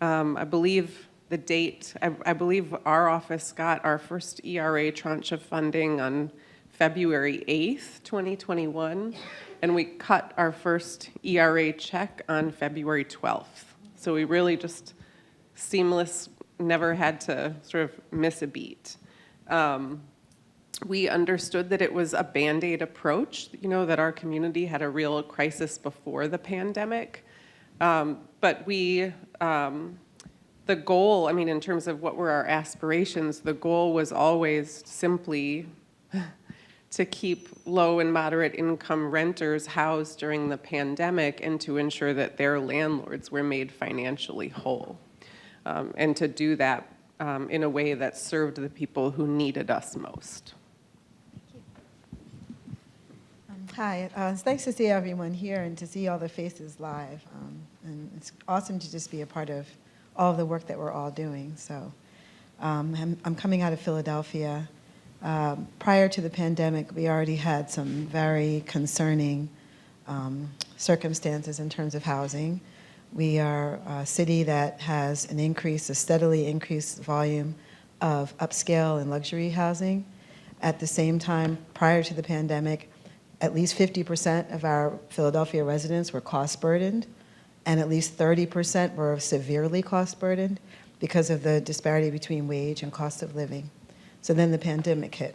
I believe the date, I believe our office got our first ERA tranche of funding on February 8th, 2021. And we cut our first ERA check on February 12th. So we really just seamless, never had to sort of miss a beat. We understood that it was a Band-Aid approach, that our community had a real crisis before the pandemic. But the goal, in terms of what were our aspirations, the goal was always simply to keep low and moderate income renters housed during the pandemic and to ensure that their landlords were made financially whole. And to do that in a way that served the people who needed us most. Hi, it's nice to see everyone here and to see all the faces live. And it's awesome to just be a part of all of the work that we're all doing. So I'm coming out of Philadelphia. Prior to the pandemic, we already had some very concerning circumstances in terms of housing. We are a city that has a steadily increased volume of upscale and luxury housing. At the same time, prior to the pandemic, at least 50% of our Philadelphia residents were cost burdened, and at least 30% were severely cost burdened because of the disparity between wage and cost of living. So then the pandemic hit.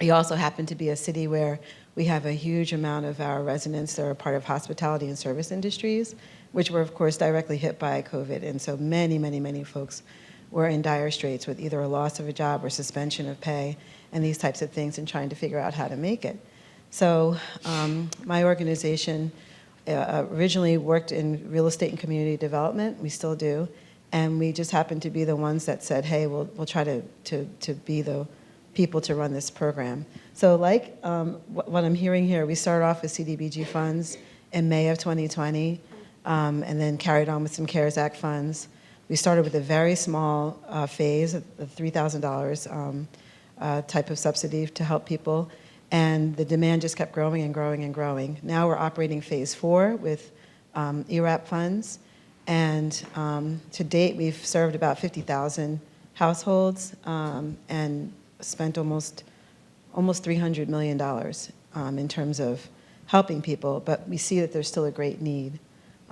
We also happen to be a city where we have a huge amount of our residents that are part of hospitality and service industries, which were, of course, directly hit by COVID. And so many, many, many folks were in dire straits with either a loss of a job or suspension of pay and these types of things and trying to figure out how to make it. So my organization originally worked in real estate and community development. We still do. And we just happened to be the ones that said, hey, we'll try to be the people to run this program. So like what I'm hearing here, we started off with CDBG funds in May of 2020, and then carried on with some CARES Act funds. We started with a very small phase of $3,000 type of subsidy to help people, and the demand just kept growing and growing and growing. Now we're operating phase 4 with ERAP funds, and to date we've served about 50,000 households and spent almost $300 million in terms of helping people, but we see that there's still a great need.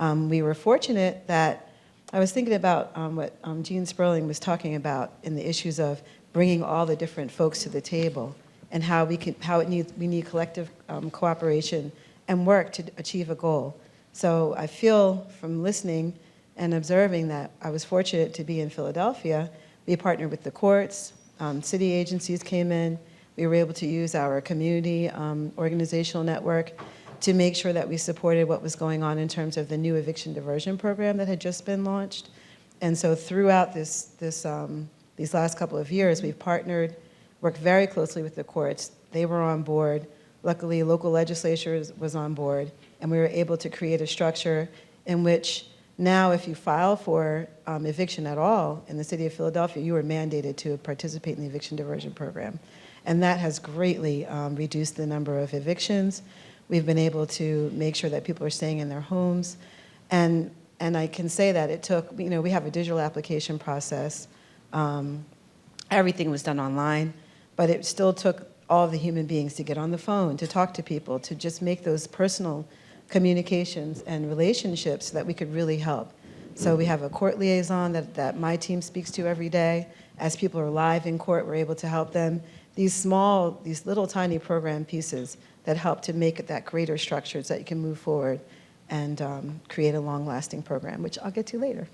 We were fortunate that I was thinking about what Gene Sperling was talking about in the issues of bringing all the different folks to the table and how we need collective cooperation and work to achieve a goal. So I feel from listening and observing that I was fortunate to be in Philadelphia. We partnered with the courts, city agencies came in. We were able to use our community organizational network to make sure that we supported what was going on in terms of the new eviction diversion program that had just been launched. And so throughout these last couple of years, we've partnered, worked very closely with the courts. They were on board. Luckily, local legislature was on board, and we were able to create a structure in which now if you file for eviction at all in the city of Philadelphia, you are mandated to participate in the eviction diversion program. And that has greatly reduced the number of evictions. We've been able to make sure that people are staying in their homes. And I can say that it took, we have a digital application process. Everything was done online, but it still took all of the human beings to get on the phone, to talk to people, to just make those personal communications and relationships so that we could really help. So we have a court liaison that my team speaks to every day. As people are live in court, we're able to help them. These little tiny program pieces that help to make it that greater structure so that you can move forward and create a long-lasting program, which I'll get to later.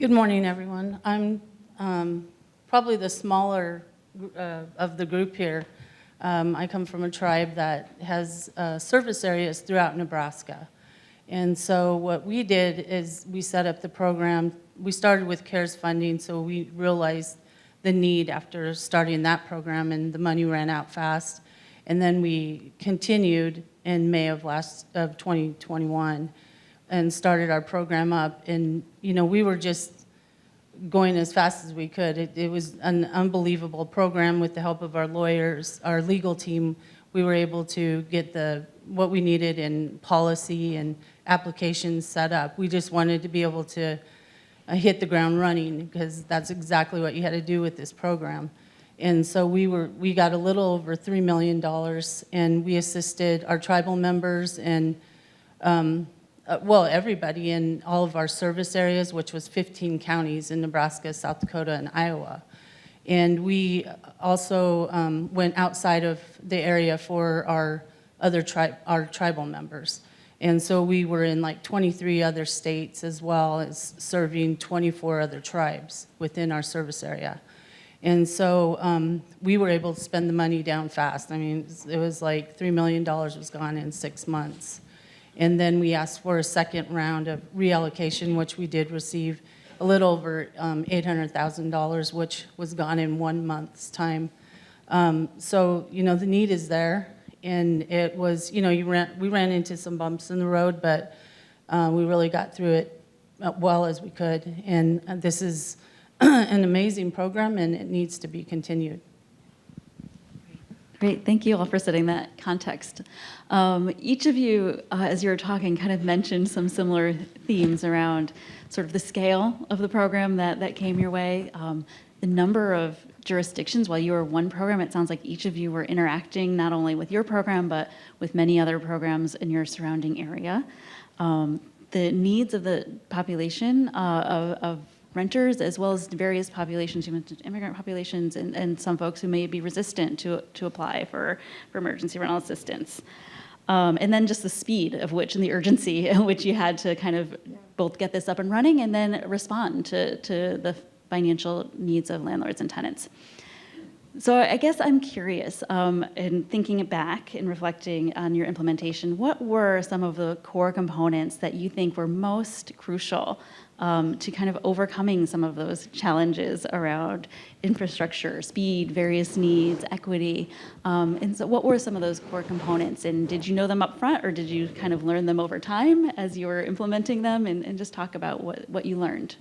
Good morning, everyone. I'm probably the smaller of the group here. I come from a tribe that has service areas throughout Nebraska. And so what we did is we set up the program. We started with CARES funding, so we realized the need after starting that program, and the money ran out fast. And then we continued in May of 2021 and started our program up. And, we were just going as fast as we could. It was an unbelievable program with the help of our lawyers, our legal team. We were able to get what we needed in policy and applications set up. We just wanted to be able to hit the ground running, because that's exactly what you had to do with this program. And so we got a little over $3 million, and we assisted our tribal members and everybody in all of our service areas, which was 15 counties in Nebraska, South Dakota, and Iowa. And we also went outside of the area for our tribal members. And so we were in like 23 other states, as well as serving 24 other tribes within our service area. And so we were able to spend the money down fast. I mean, it was like $3 million was gone in 6 months. And then we asked for a second round of reallocation, which we did receive a little over $800,000, which was gone in 1 month's time. So, the need is there. And it was, we ran into some bumps in the road, but we really got through it well as we could. And this is an amazing program, and it needs to be continued. Great, thank you all for setting that context. Each of you, as you were talking, kind of mentioned some similar themes around sort of the scale of the program that came your way, the number of jurisdictions. While you were one program, it sounds like each of you were interacting not only with your program, but with many other programs in your surrounding area. The needs of the population of renters, as well as various populations, you mentioned immigrant populations, and some folks who may be resistant to apply for emergency rental assistance. And then just the speed of which and the urgency in which you had to kind of both get this up and running and then respond to the financial needs of landlords and tenants. So I guess I'm curious, in thinking back and reflecting on your implementation, what were some of the core components that you think were most crucial to kind of overcoming some of those challenges around infrastructure, speed, various needs, equity? And so what were some of those core components? And did you know them up front, or did you kind of learn them over time as you were implementing them? And just talk about what you learned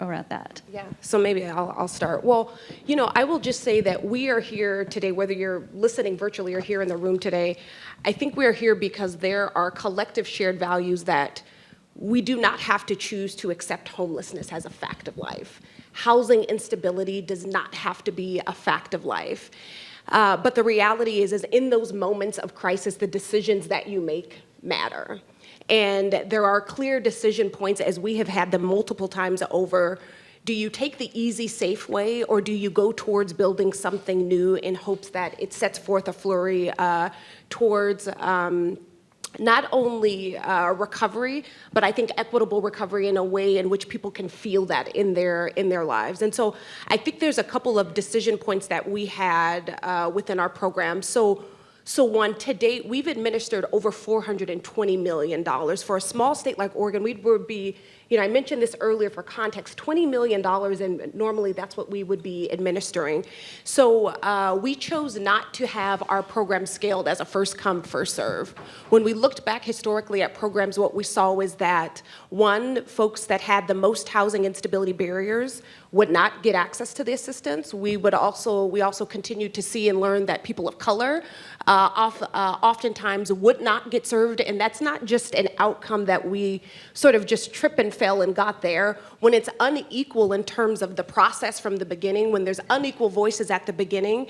around that. Yeah, so maybe I'll start. Well, I will just say that we are here today, whether you're listening virtually or here in the room today, I think we are here because there are collective shared values that we do not have to choose to accept homelessness as a fact of life. Housing instability does not have to be a fact of life. But the reality is in those moments of crisis, the decisions that you make matter. And there are clear decision points, as we have had them multiple times over. Do you take the easy, safe way, or do you go towards building something new in hopes that it sets forth a flurry towards not only recovery, but I think equitable recovery in a way in which people can feel that in their lives. And so I think there's a couple of decision points that we had within our program. So one, to date, we've administered over $420 million. For a small state like Oregon, we would be, I mentioned this earlier for context, $20 million, and normally that's what we would be administering. So we chose not to have our program scaled as a first come, first serve. When we looked back historically at programs, what we saw was that, one, folks that had the most housing instability barriers would not get access to the assistance. We also continued to see and learn that people of color oftentimes would not get served, and that's not just an outcome that we sort of just trip and fell and got there. When it's unequal in terms of the process from the beginning, when there's unequal voices at the beginning,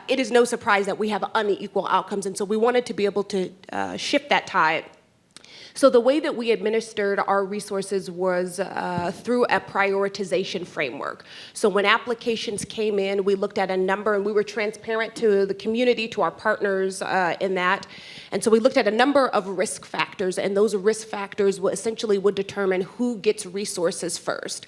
it is no surprise that we have unequal outcomes, and so we wanted to be able to shift that tide. So the way that we administered our resources was through a prioritization framework. So when applications came in, we looked at a number, and we were transparent to the community, to our partners in that. And so we looked at a number of risk factors, and those risk factors would determine who gets resources first.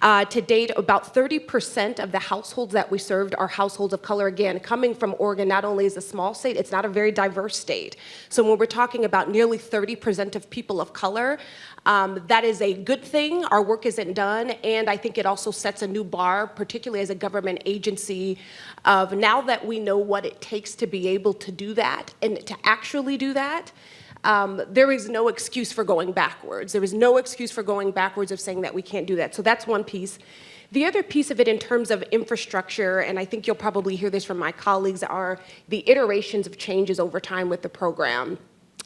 To date, about 30% of the households that we served are households of color. Again, coming from Oregon, not only is a small state, it's not a very diverse state. So when we're talking about nearly 30% of people of color, that is a good thing. Our work isn't done, and I think it also sets a new bar, particularly as a government agency, of now that we know what it takes to be able to do that and to actually do that, there is no excuse for going backwards. There is no excuse for going backwards of saying that we can't do that. So that's one piece. The other piece of it in terms of infrastructure, and I think you'll probably hear this from my colleagues, are the iterations of changes over time with the program.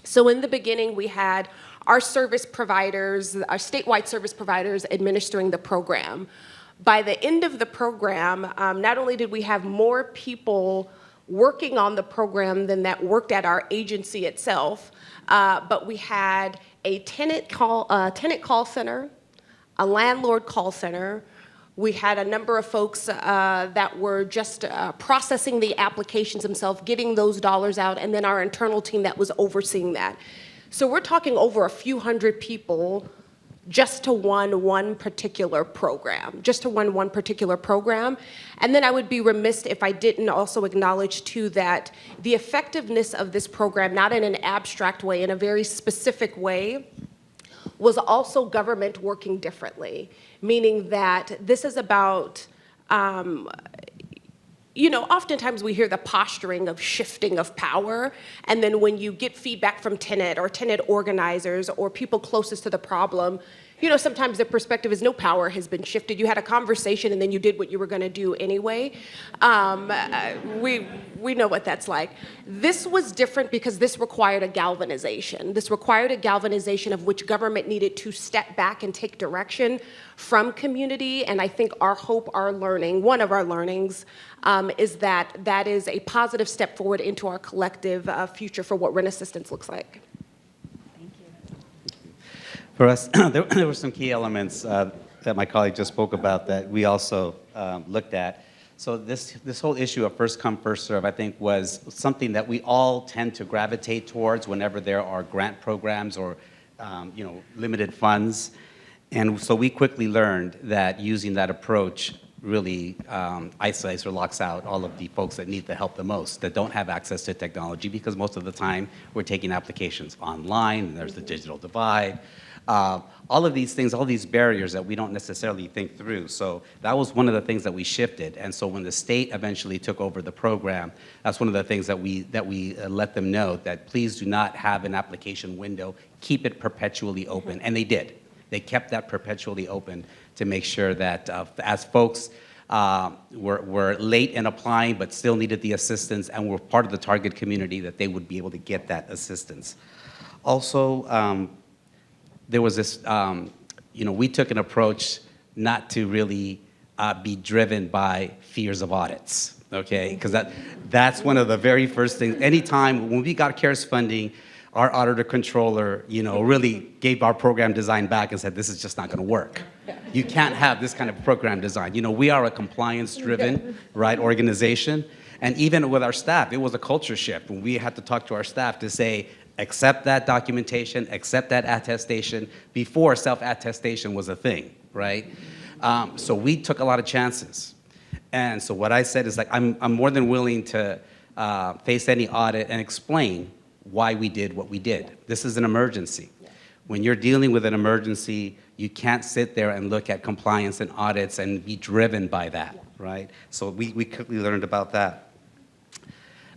So in the beginning, we had our service providers, our statewide service providers administering the program. By the end of the program, not only did we have more people working on the program than that worked at our agency itself, but we had a tenant call center, a landlord call center. We had a number of folks that were just processing the applications themselves, getting those dollars out, and then our internal team that was overseeing that. So we're talking over a few hundred people just to one particular program, one particular program. And then I would be remiss if I didn't also acknowledge too that the effectiveness of this program, not in an abstract way, in a very specific way, was also government working differently, meaning that this is about, oftentimes we hear the posturing of shifting of power, and then when you get feedback from tenant or tenant organizers or people closest to the problem, you know, sometimes the perspective is no power has been shifted. You had a conversation and then you did what you were going to do anyway. We know what that's like. This was different because this required a galvanization. This required a galvanization of which government needed to step back and take direction from community. And I think our hope, our learning, one of our learnings, is that that is a positive step forward into our collective future for what rent assistance looks like. For us, there were some key elements that my colleague just spoke about that we also looked at. So this whole issue of first come, first serve, I think, was something that we all tend to gravitate towards whenever there are grant programs or limited funds. And so we quickly learned that using that approach really isolates or locks out all of the folks that need the help the most, that don't have access to technology, because most of the time we're taking applications online, and there's the digital divide. All of these things, all these barriers that we don't necessarily think through. So that was one of the things that we shifted. And so when the state eventually took over the program, that's one of the things that we let them know, that please do not have an application window, keep it perpetually open. And they did. They kept that perpetually open to make sure that as folks were late in applying but still needed the assistance and were part of the target community, that they would be able to get that assistance. Also, there was this, we took an approach not to really be driven by fears of audits, okay? Because that's one of the very first things. Anytime when we got CARES funding, our auditor controller, really gave our program design back and said, this is just not gonna work. You can't have this kind of program design. We are a compliance-driven, right, organization. And even with our staff, it was a culture shift when we had to talk to our staff to say, accept that documentation, accept that attestation, before self-attestation was a thing, right? So we took a lot of chances. And so what I said is, like, I'm more than willing to face any audit and explain why we did what we did. This is an emergency. When you're dealing with an emergency, you can't sit there and look at compliance and audits and be driven by that, right? So we quickly learned about that.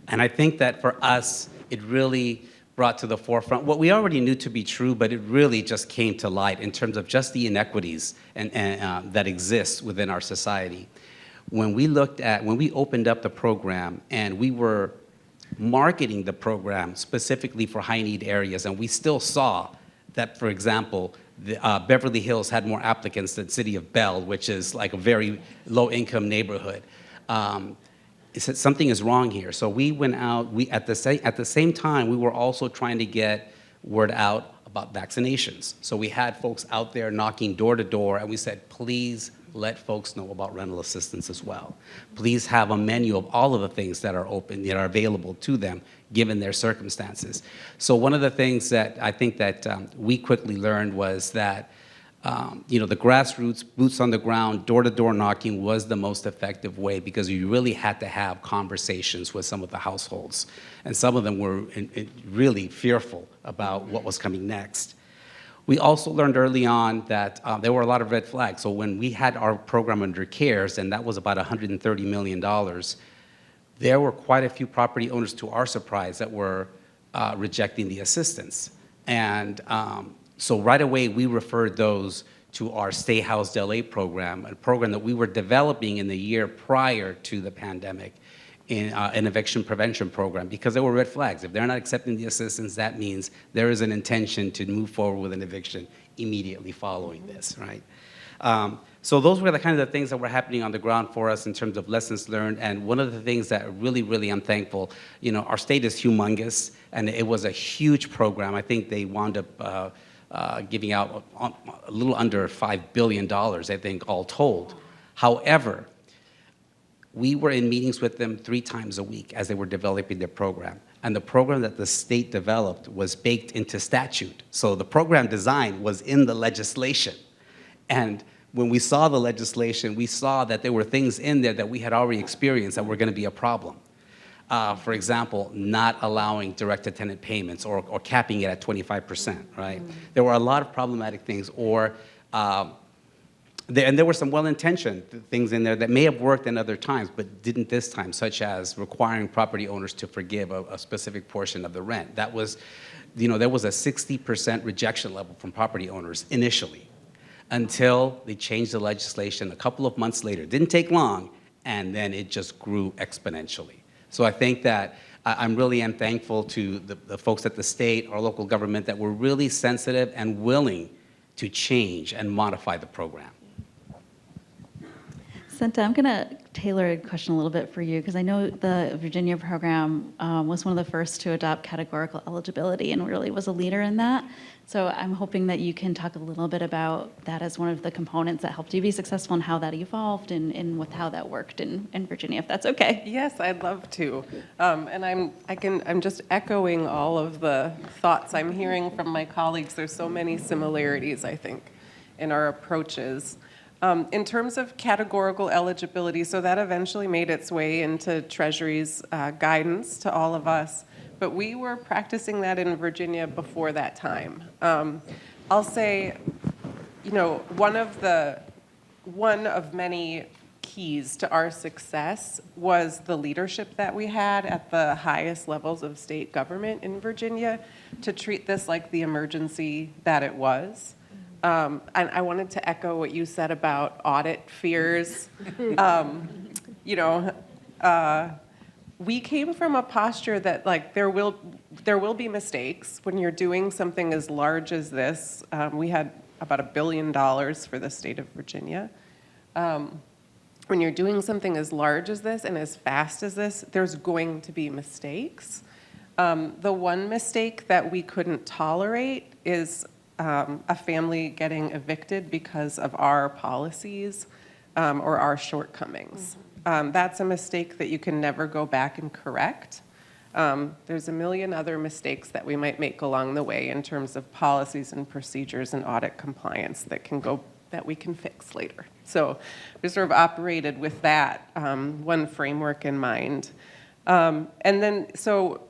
And I think that for us, it really brought to the forefront what we already knew to be true, but it really just came to light in terms of just the inequities and that exist within our society. When we opened up the program and we were marketing the program specifically for high-need areas, and we still saw that, for example, Beverly Hills had more applicants than City of Bell, which is like a very low-income neighborhood. It said something is wrong here. So we went out, at the same time, we were also trying to get word out about vaccinations. So we had folks out there knocking door to door, and we said, please let folks know about rental assistance as well. Please have a menu of all of the things that are open, that are available to them, given their circumstances. So one of the things that I think that we quickly learned was that the grassroots, boots on the ground, door-to-door knocking was the most effective way, because you really had to have conversations with some of the households. And some of them were really fearful about what was coming next. We also learned early on that there were a lot of red flags. So when we had our program under CARES, and that was about $130 million, there were quite a few property owners, to our surprise, that were rejecting the assistance. And so right away, we referred those to our Stay Housed LA program, a program that we were developing in the year prior to the pandemic, in an eviction prevention program, because there were red flags. If they're not accepting the assistance, that means there is an intention to move forward with an eviction immediately following this, right? So those were the kind of the things that were happening on the ground for us in terms of lessons learned. And one of the things that really I'm thankful, our state is humongous, and it was a huge program. I think they wound up giving out a little under $5 billion, I think, all told. However, we were in meetings with them 3 times a week as they were developing their program. And the program that the state developed was baked into statute. So the program design was in the legislation. And when we saw the legislation, we saw that there were things in there that we had already experienced that were going to be a problem. For example, not allowing direct tenant payments or capping it at 25%, right? There were a lot of problematic things, and there were some well-intentioned things in there that may have worked in other times, but didn't this time, such as requiring property owners to forgive a specific portion of the rent. That was, there was a 60% rejection level from property owners initially. until they changed the legislation a couple of months later. It didn't take long, and then it just grew exponentially. So I think that I'm really am thankful to the folks at the state, our local government, that were really sensitive and willing to change and modify the program. Senta, I'm going to tailor a question a little bit for you, because I know the Virginia program was one of the first to adopt categorical eligibility and really was a leader in that. So I'm hoping that you can talk a little bit about that as one of the components that helped you be successful and how that evolved and with how that worked in Virginia, if that's okay. Yes, I'd love to. And I'm just echoing all of the thoughts I'm hearing from my colleagues. There's so many similarities, I think, in our approaches. In terms of categorical eligibility, so that eventually made its way into Treasury's guidance to all of us, but we were practicing that in Virginia before that time. I'll say, you know, one of many keys to our success was the leadership that we had at the highest levels of state government in Virginia to treat this like the emergency that it was. And I wanted to echo what you said about audit fears. You know, we came from a posture that, like, there will be mistakes when you're doing something as large as this. We had about $1 billion for the state of Virginia. When you're doing something as large as this and as fast as this, there's going to be mistakes. The one mistake that we couldn't tolerate is a family getting evicted because of our policies or our shortcomings. That's a mistake that you can never go back and correct. There's a million other mistakes that we might make along the way in terms of policies and procedures and audit compliance that we can fix later. So we sort of operated with that one framework in mind. And then, so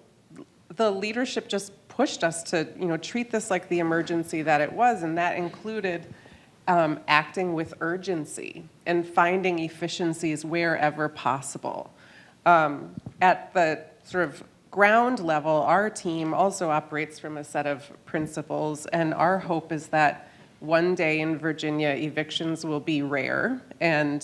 the leadership just pushed us to, you know, treat this like the emergency that it was, and that included acting with urgency and finding efficiencies wherever possible. At the sort of ground level, our team also operates from a set of principles, and our hope is that one day in Virginia, evictions will be rare, and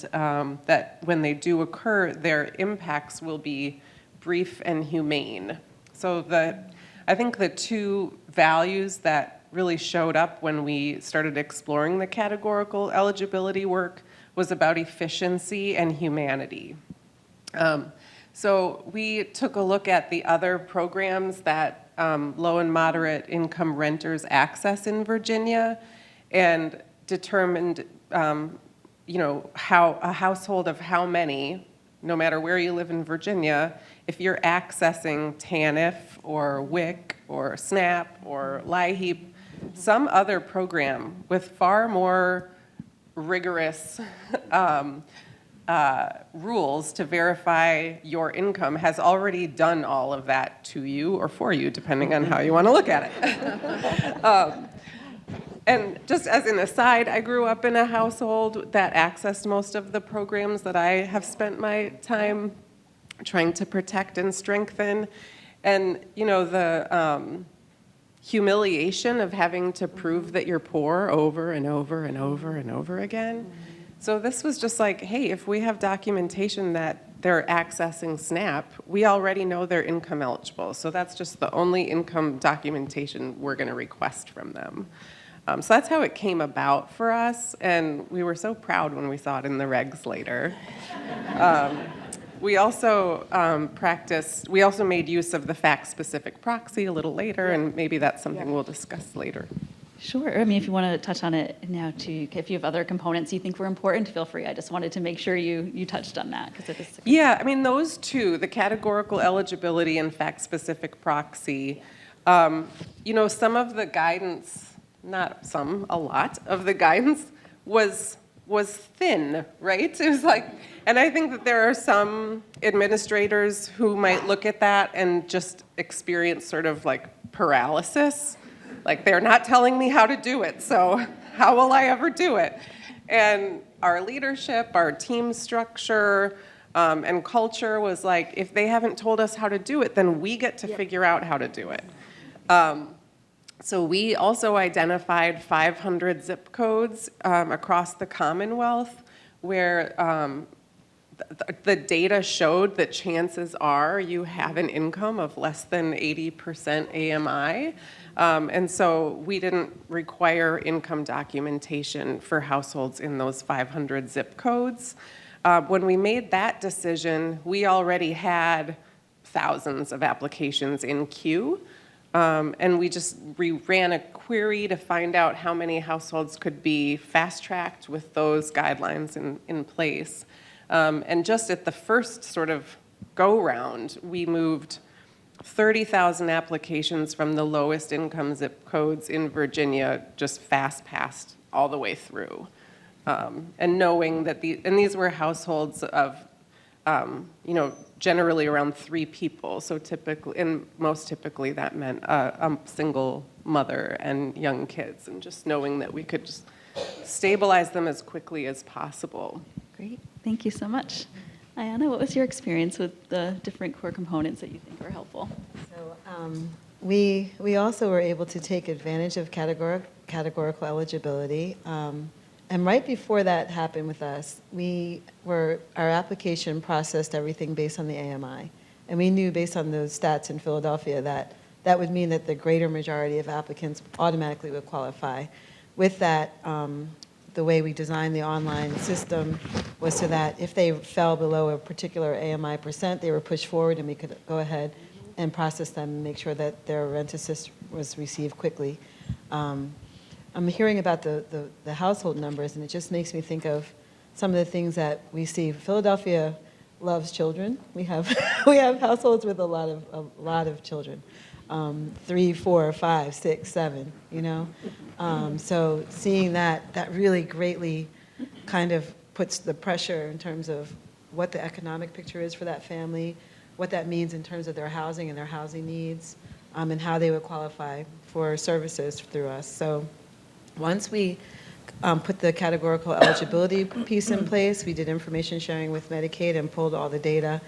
that when they do occur, their impacts will be brief and humane. So I think the two values that really showed up when we started exploring the categorical eligibility work was about efficiency and humanity. So we took a look at the other programs that low and moderate income renters access in Virginia and determined, you know, how a household of how many, no matter where you live in Virginia, if you're accessing TANF or WIC or SNAP or LIHEAP, some other program with far more rigorous rules to verify your income has already done all of that to you or for you, depending on how you want to look at it. And just as an aside, I grew up in a household that accessed most of the programs that I have spent my time trying to protect and strengthen. And, you know, the humiliation of having to prove that you're poor over and over and over and over again. So this was just like, hey, if we have documentation that they're accessing SNAP, we already know they're income eligible. So that's just the only income documentation we're going to request from them. So that's how it came about for us, and we were so proud when we saw it in the regs later. We also we also made use of the fact-specific proxy a little later, and maybe that's something we'll discuss later. Sure. I mean, if you want to touch on it now, too, if you have other components you think were important, feel free. I just wanted to make sure you touched on that because it is. Yeah, I mean, those two, the categorical eligibility and fact-specific proxy, you know, some of the guidance, not some, a lot of the guidance was thin, right? It was like, and I think that there are some administrators who might look at that and just experience sort of like paralysis. Like, they're not telling me how to do it, so how will I ever do it? And our leadership, our team structure, and culture was like, if they haven't told us how to do it, then we get to figure out how to do it. So we also identified 500 zip codes across the Commonwealth where the data showed that chances are you have an income of less than 80% AMI. And so we didn't require income documentation for households in those 500 zip codes. When we made that decision, we already had thousands of applications in queue. And we ran a query to find out how many households could be fast-tracked with those guidelines in place. And just at the first sort of go-round, we moved 30,000 applications from the lowest income zip codes in Virginia just fast-passed all the way through. And knowing that these were households of, generally around 3 people. So most typically that meant a single mother and young kids, and just knowing that we could just stabilize them as quickly as possible. Great, thank you so much. Ayana, what was your experience with the different core components that you think were helpful? So we also were able to take advantage of categorical eligibility. And right before that happened with us, our application processed everything based on the AMI. And we knew based on those stats in Philadelphia that that would mean that the greater majority of applicants automatically would qualify. With that, the way we designed the online system was so that if they fell below a particular AMI percent, they were pushed forward and we could go ahead and process them and make sure that their rent assist was received quickly. I'm hearing about the household numbers, and it just makes me think of some of the things that we see. Philadelphia loves children. We have households with a lot of children, 3, 4, 5, 6, 7. So seeing that really greatly kind of puts the pressure in terms of what the economic picture is for that family, what that means in terms of their housing and their housing needs, and how they would qualify for services through us. So once we put the categorical eligibility piece in place, we did information sharing with Medicaid and pulled all the data,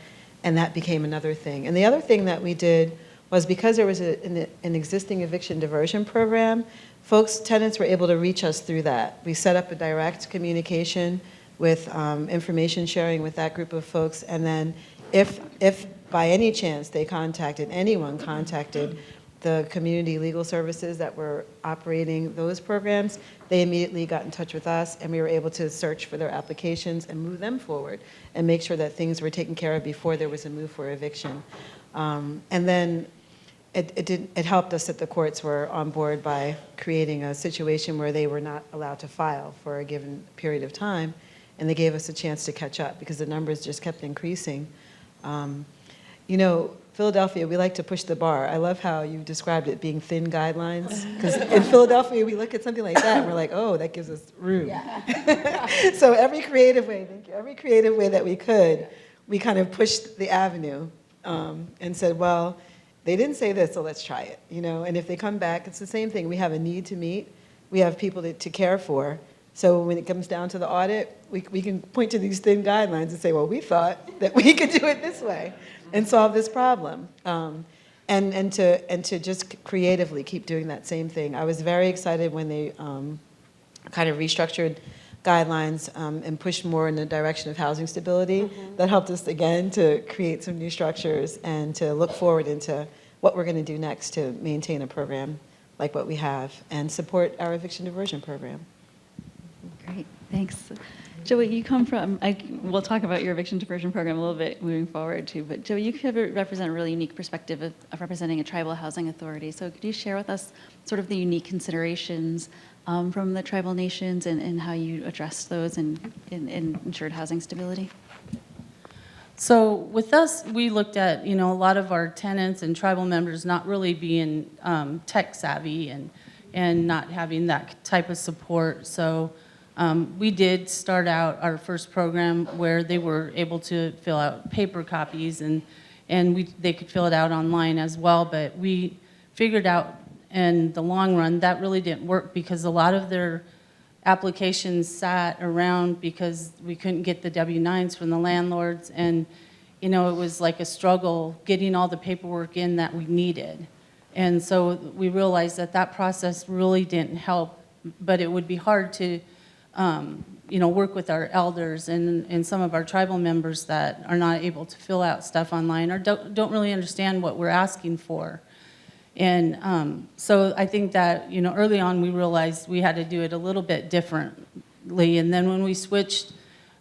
and that became another thing. And the other thing that we did was because there was an existing eviction diversion program, tenants were able to reach us through that. We set up a direct communication with information sharing with that group of folks, and then if by any chance anyone contacted the community legal services that were operating those programs, they immediately got in touch with us, and we were able to search for their applications and move them forward and make sure that things were taken care of before there was a move for eviction. And then it helped us that the courts were on board by creating a situation where they were not allowed to file for a given period of time, and they gave us a chance to catch up because the numbers just kept increasing. Philadelphia, we like to push the bar. I love how you described it being thin guidelines, because in Philadelphia, we look at something like that and we're like, oh, that gives us room. Yeah. So every creative way that we could, we kind of pushed the avenue and said, well, they didn't say this, so let's try it. And if they come back, it's the same thing. We have a need to meet. We have people to care for. So when it comes down to the audit, we can point to these thin guidelines and say, well, we thought that we could do it this way and solve this problem. And to just creatively keep doing that same thing. I was very excited when they kind of restructured guidelines and pushed more in the direction of housing stability. Mm-hmm. That helped us, again, to create some new structures and to look forward into what we're going to do next to maintain a program like what we have and support our eviction diversion program. Great, thanks. Joey, you come from, we'll talk about your eviction diversion program a little bit moving forward too, but Joey, you represent a really unique perspective of representing a tribal housing authority. So could you share with us sort of the unique considerations from the tribal nations and how you address those in ensured housing stability? So with us, we looked at, a lot of our tenants and tribal members not really being tech savvy and not having that type of support. So we did start out our first program where they were able to fill out paper copies and they could fill it out online as well. But we figured out in the long run that really didn't work because a lot of their applications sat around because we couldn't get the W-9s from the landlords, and it was like a struggle getting all the paperwork in that we needed. And so we realized that that process really didn't help, but it would be hard to, work with our elders and some of our tribal members that are not able to fill out stuff online or don't really understand what we're asking for. And so I think that, early on we realized we had to do it a little bit differently. And then when we switched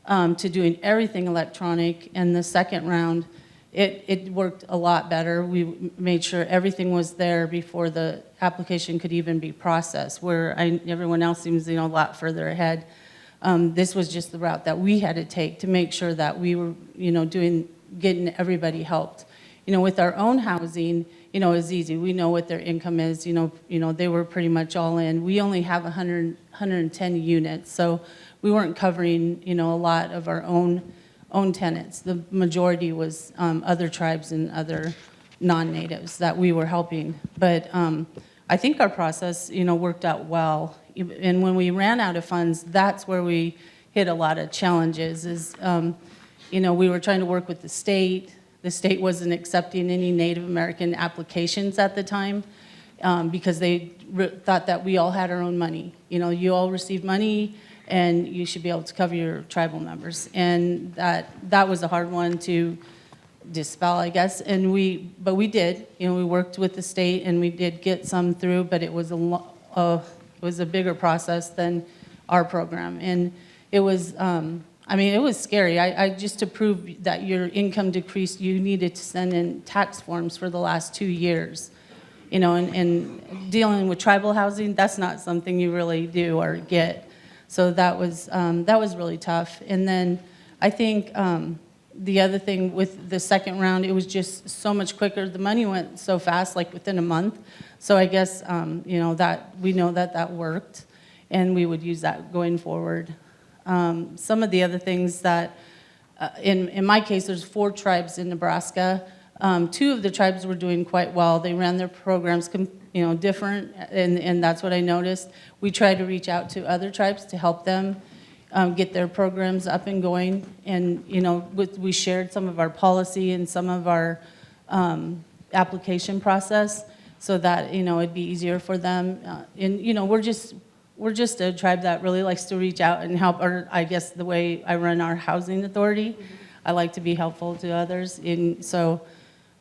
to doing everything electronic in the second round, it worked a lot better. We made sure everything was there before the application could even be processed, where everyone else seems a lot further ahead. This was just the route that we had to take to make sure that we were, getting everybody helped. With our own housing, it was easy. We know what their income is. They were pretty much all in. We only have 110 units, so we weren't covering, a lot of our own tenants. The majority was other tribes and other non-natives that we were helping. But I think our process, worked out well. And when we ran out of funds, that's where we hit a lot of challenges. We were trying to work with the state. The state wasn't accepting any Native American applications at the time because they thought that we all had our own money. You all received money, and you should be able to cover your tribal members. And that was a hard one to dispel, I guess. But we did. We worked with the state, and we did get some through, but it was a bigger process than our program. And it was, it was scary. I just to prove that your income decreased, you needed to send in tax forms for the last 2 years. And dealing with tribal housing, that's not something you really do or get. So that was really tough. And then I think the other thing with the second round, it was just so much quicker. The money went so fast, like within a month. So I guess, that we know that worked, and we would use that going forward. Some of the other things that, in my case, there's 4 tribes in Nebraska. 2 of the tribes were doing quite well. They ran their programs different, and that's what I noticed. We tried to reach out to other tribes to help them get their programs up and going. And, we shared some of our policy and some of our application process so that, it'd be easier for them. We're just a tribe that really likes to reach out and help, or I guess the way I run our housing authority, I like to be helpful to others. And so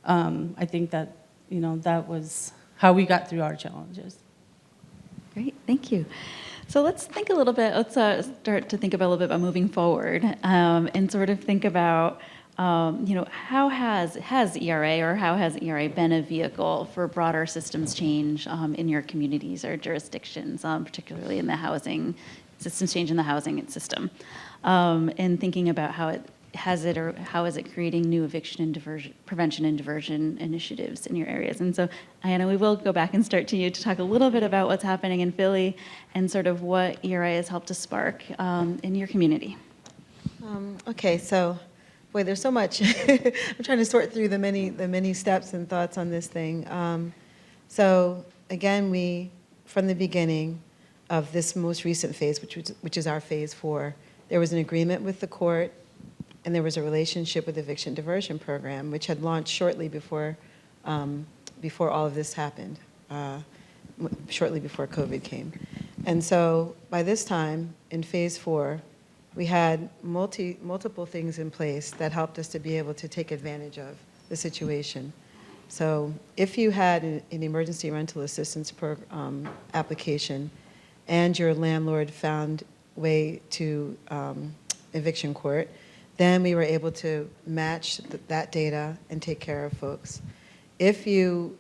I think that, that was how we got through our challenges. Great, thank you. So let's think a little bit, let's start to think about a little bit about moving forward and sort of think about, how has ERA or how has ERA been a vehicle for broader systems change in your communities or jurisdictions, particularly in the housing, systems change in the housing system, and thinking about how is it creating new eviction and prevention and diversion initiatives in your areas? And so, Ayanna, we will go back and start to you to talk a little bit about what's happening in Philly and sort of what ERA has helped to spark in your community. Okay, so, boy, there's so much. I'm trying to sort through the many steps and thoughts on this thing. So, again, from the beginning of this most recent phase, which is our phase 4, there was an agreement with the court. And there was a relationship with the Eviction Diversion Program, which had launched shortly before all of this happened, shortly before COVID came. And so by this time, in phase 4, we had multiple things in place that helped us to be able to take advantage of the situation. So if you had an emergency rental assistance application and your landlord found way to eviction court, then we were able to match that data and take care of folks. If you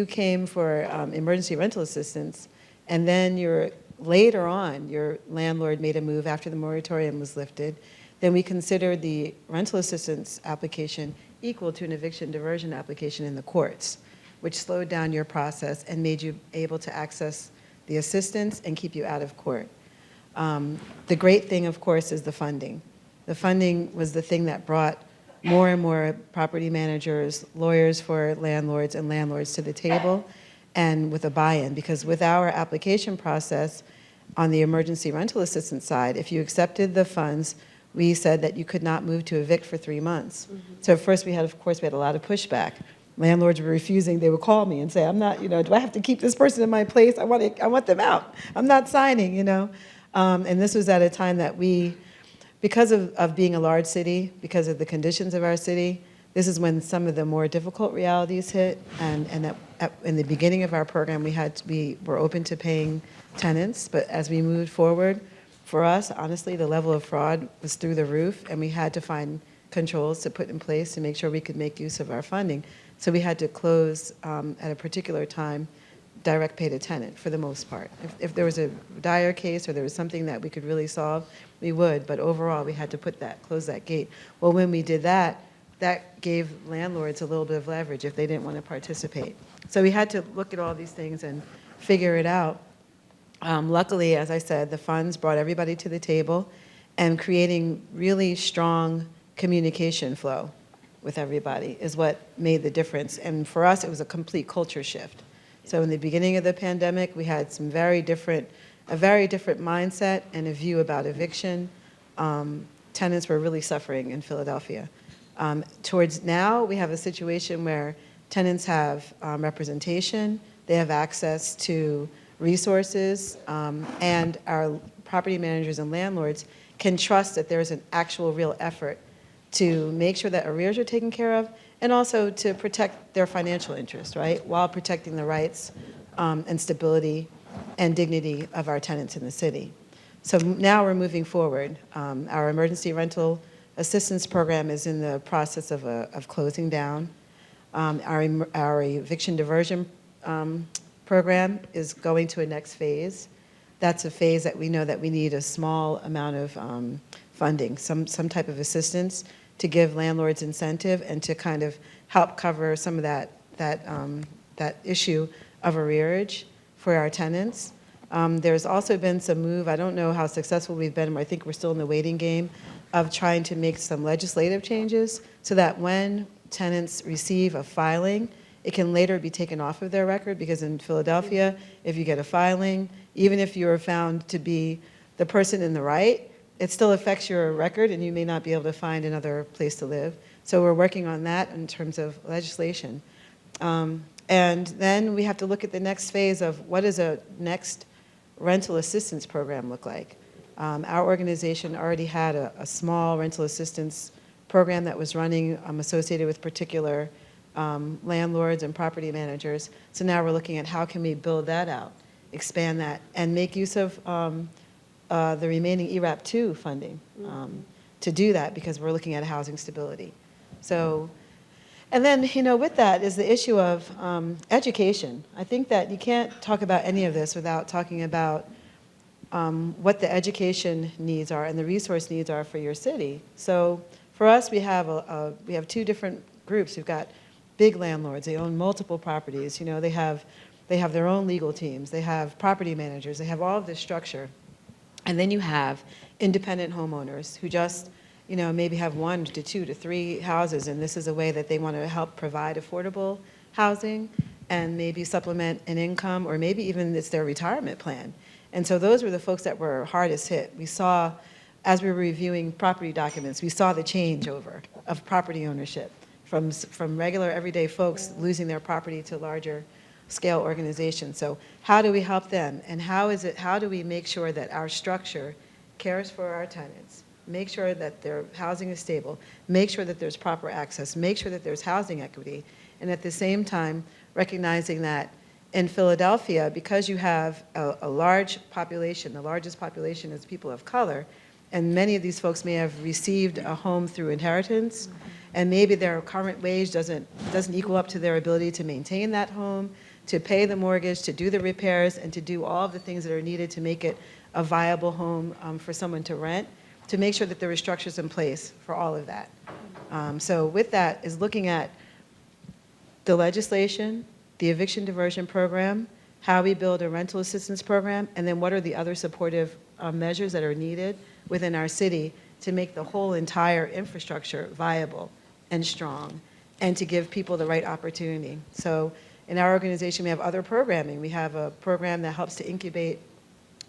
came for emergency rental assistance, and then later on your landlord made a move after the moratorium was lifted, then we considered the rental assistance application equal to an eviction diversion application in the courts, which slowed down your process and made you able to access the assistance and keep you out of court. The great thing, of course, is the funding. The funding was the thing that brought more and more property managers, lawyers for landlords, and landlords to the table, and with a buy-in. Because with our application process on the emergency rental assistance side, if you accepted the funds, we said that you could not move to evict for 3 months. Mm-hmm. So at first we had a lot of pushback. landlords were refusing. They would call me and say, I'm not, do I have to keep this person in my place? I want them out. I'm not signing, And this was at a time that because of being a large city, because of the conditions of our city, this is when some of the more difficult realities hit. And in the beginning of our program, we were open to paying tenants, but as we moved forward, for us, honestly, the level of fraud was through the roof, and we had to find controls to put in place to make sure we could make use of our funding. So we had to close at a particular time direct pay to tenant for the most part. If there was a dire case or there was something that we could really solve, we would, but overall we had to close that gate. Well, when we did that, that gave landlords a little bit of leverage if they didn't want to participate. So we had to look at all these things and figure it out. Luckily, as I said, the funds brought everybody to the table and creating really strong communication flow with everybody is what made the difference. And for us, it was a complete culture shift. So in the beginning of the pandemic, we had a very different mindset and a view about eviction. Tenants were really suffering in Philadelphia. Towards now, we have a situation where tenants have representation, they have access to resources, and our property managers and landlords can trust that there's an actual real effort to make sure that arrears are taken care of and also to protect their financial interests, right, while protecting the rights and stability and dignity of our tenants in the city. So now we're moving forward. Our emergency rental assistance program is in the process of closing down. Our eviction diversion program is going to a next phase. That's a phase that we know that we need a small amount of funding, some type of assistance to give landlords incentive and to kind of help cover some of that issue of arrearage for our tenants. There's also been some move, I don't know how successful we've been, I think we're still in the waiting game of trying to make some legislative changes so that when tenants receive a filing, it can later be taken off of their record, because in Philadelphia, if you get a filing, even if you are found to be the person in the right, it still affects your record and you may not be able to find another place to live. So we're working on that in terms of legislation. And then we have to look at the next phase of what does a next rental assistance program look like. Our organization already had a small rental assistance program that was running associated with particular landlords and property managers. So now we're looking at how can we build that out, expand that, and make use of the remaining ERAP 2 funding to do that, because we're looking at housing stability. So, and then, with that is the issue of education. I think that you can't talk about any of this without talking about what the education needs are and the resource needs are for your city. So for us, we have two different groups. We've got big landlords. They own multiple properties. They have their own legal teams. They have property managers. They have all of this structure. And then you have independent homeowners who just, maybe have 1 to 2 to 3 houses, and this is a way that they want to help provide affordable housing and maybe supplement an income, or maybe even it's their retirement plan. And so those were the folks that were hardest hit. We saw, as we were reviewing property documents, we saw the changeover of property ownership from regular everyday folks losing their property to larger scale organizations. So how do we help them? And how do we make sure that our structure cares for our tenants, make sure that their housing is stable, make sure that there's proper access, make sure that there's housing equity, and at the same time recognizing that in Philadelphia, because you have a large population, the largest population is people of color, and many of these folks may have received a home through inheritance, and maybe their current wage doesn't equal up to their ability to maintain that home, to pay the mortgage, to do the repairs, and to do all of the things that are needed to make it a viable home for someone to rent, to make sure that there are structures in place for all of that. So with that is looking at the legislation, the eviction diversion program, how we build a rental assistance program, and then what are the other supportive measures that are needed within our city to make the whole entire infrastructure viable and strong, and to give people the right opportunity. So in our organization, we have other programming. We have a program that helps to incubate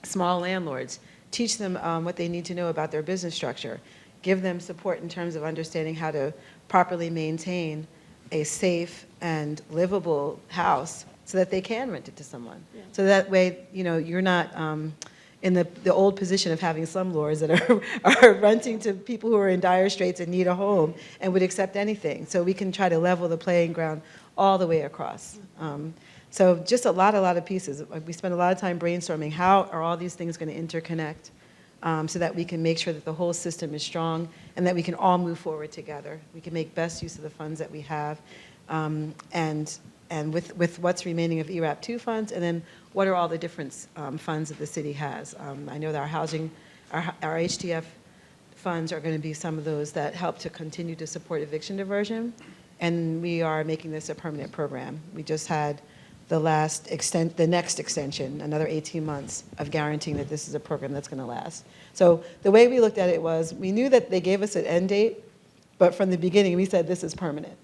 small landlords, teach them what they need to know about their business structure, give them support in terms of understanding how to properly maintain a safe and livable house so that they can rent it to someone. So that way, you're not in the old position of having slumlords that are renting to people who are in dire straits and need a home and would accept anything. So we can try to level the playing ground all the way across. So just a lot of pieces. We spend a lot of time brainstorming how are all these things going to interconnect so that we can make sure that the whole system is strong and that we can all move forward together. We can make best use of the funds that we have and with what's remaining of ERAP 2 funds, and then what are all the different funds that the city has. I know that our HTF funds are going to be some of those that help to continue to support eviction diversion, and we are making this a permanent program. We just had the next extension, another 18 months of guaranteeing that this is a program that's going to last. So the way we looked at it was, we knew that they gave us an end date, but from the beginning we said this is permanent.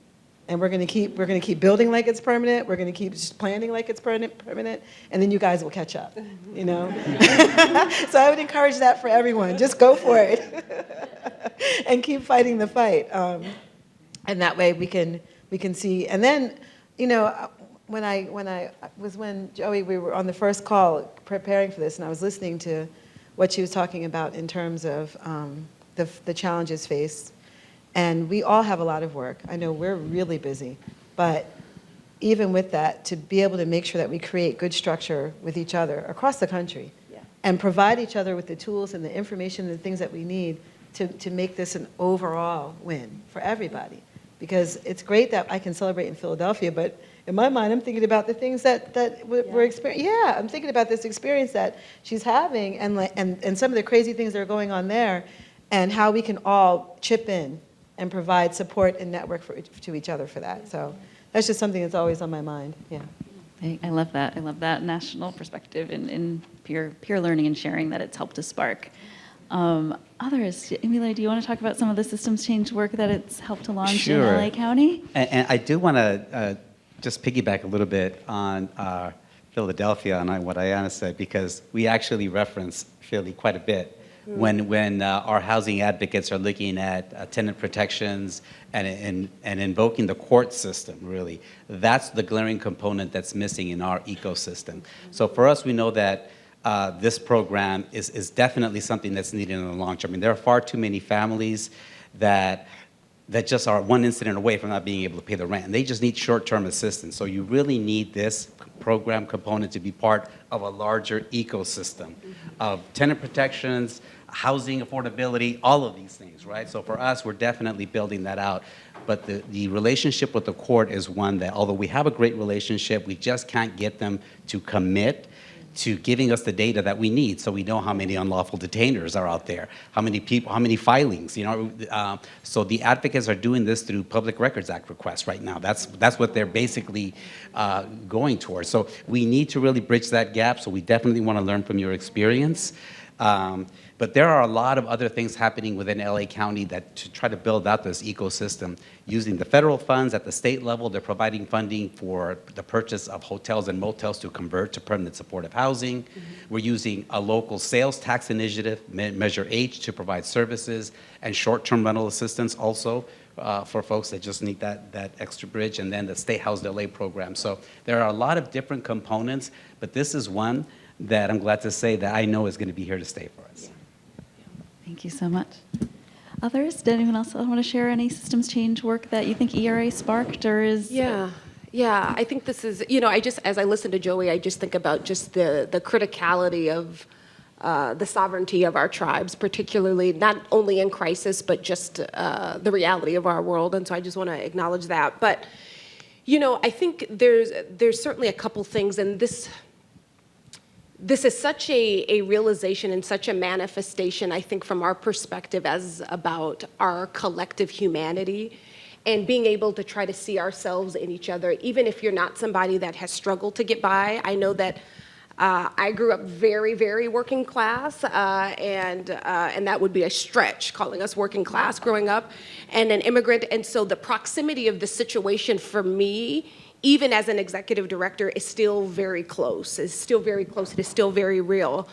And we're going to keep building like it's permanent. We're going to keep just planning like it's permanent, and then you guys will catch up, So I would encourage that for everyone. Just go for it, and keep fighting the fight. And that way we can see. And then, when Joey, we were on the first call preparing for this, and I was listening to what she was talking about in terms of the challenges faced. And we all have a lot of work. I know we're really busy, but even with that, to be able to make sure that we create good structure with each other across the country and provide each other with the tools and the information and the things that we need to make this an overall win for everybody. Because it's great that I can celebrate in Philadelphia, but in my mind, I'm thinking about the things that we're experiencing. Yeah, I'm thinking about this experience that she's having and some of the crazy things that are going on there, and how we can all chip in and provide support and network to each other for that. So that's just something that's always on my mind. Yeah. I love that. I love that national perspective and peer learning and sharing that it's helped to spark. Others, Emilia, do you want to talk about some of the systems change work that it's helped to launch in LA County? And I do want to just piggyback a little bit on Philadelphia and on what Ayanna said, because we actually reference Philly quite a bit when our housing advocates are looking at tenant protections and invoking the court system, really. That's the glaring component that's missing in our ecosystem. So for us, we know that this program is definitely something that's needed in the long term. I mean, there are far too many families that just are one incident away from not being able to pay the rent, and they just need short-term assistance. So you really need this program component to be part of a larger ecosystem of tenant protections, housing affordability, all of these things, right? So for us, we're definitely building that out. But the relationship with the court is one that, although we have a great relationship, we just can't get them to commit to giving us the data that we need, so we know how many unlawful detainers are out there, how many people, how many filings, So the advocates are doing this through Public Records Act requests right now. That's what they're basically going towards. So we need to really bridge that gap, so we definitely want to learn from your experience. But there are a lot of other things happening within LA County that to try to build out this ecosystem. Using the federal funds at the state level, they're providing funding for the purchase of hotels and motels to convert to permanent supportive housing. We're using a local sales tax initiative, Measure H, to provide services and short-term rental assistance also for folks that just need that extra bridge, and then the State Housed LA program. So there are a lot of different components, but this is one that I'm glad to say that I know is going to be here to stay for us. Thank you so much. Others? Did anyone else want to share any systems change work that you think ERA sparked or is? Yeah, I think this is, as I listen to Joey, I just think about just the criticality of the sovereignty of our tribes, particularly not only in crisis, but just the reality of our world. And so I just want to acknowledge that. But, I think there's certainly a couple things, and this is such a realization and such a manifestation, I think, from our perspective as about our collective humanity and being able to try to see ourselves in each other, even if you're not somebody that has struggled to get by. I know that I grew up very, very working class, and that would be a stretch, calling us working class growing up, and an immigrant. And so the proximity of the situation for me, even as an executive director, is still very close. It is still very real.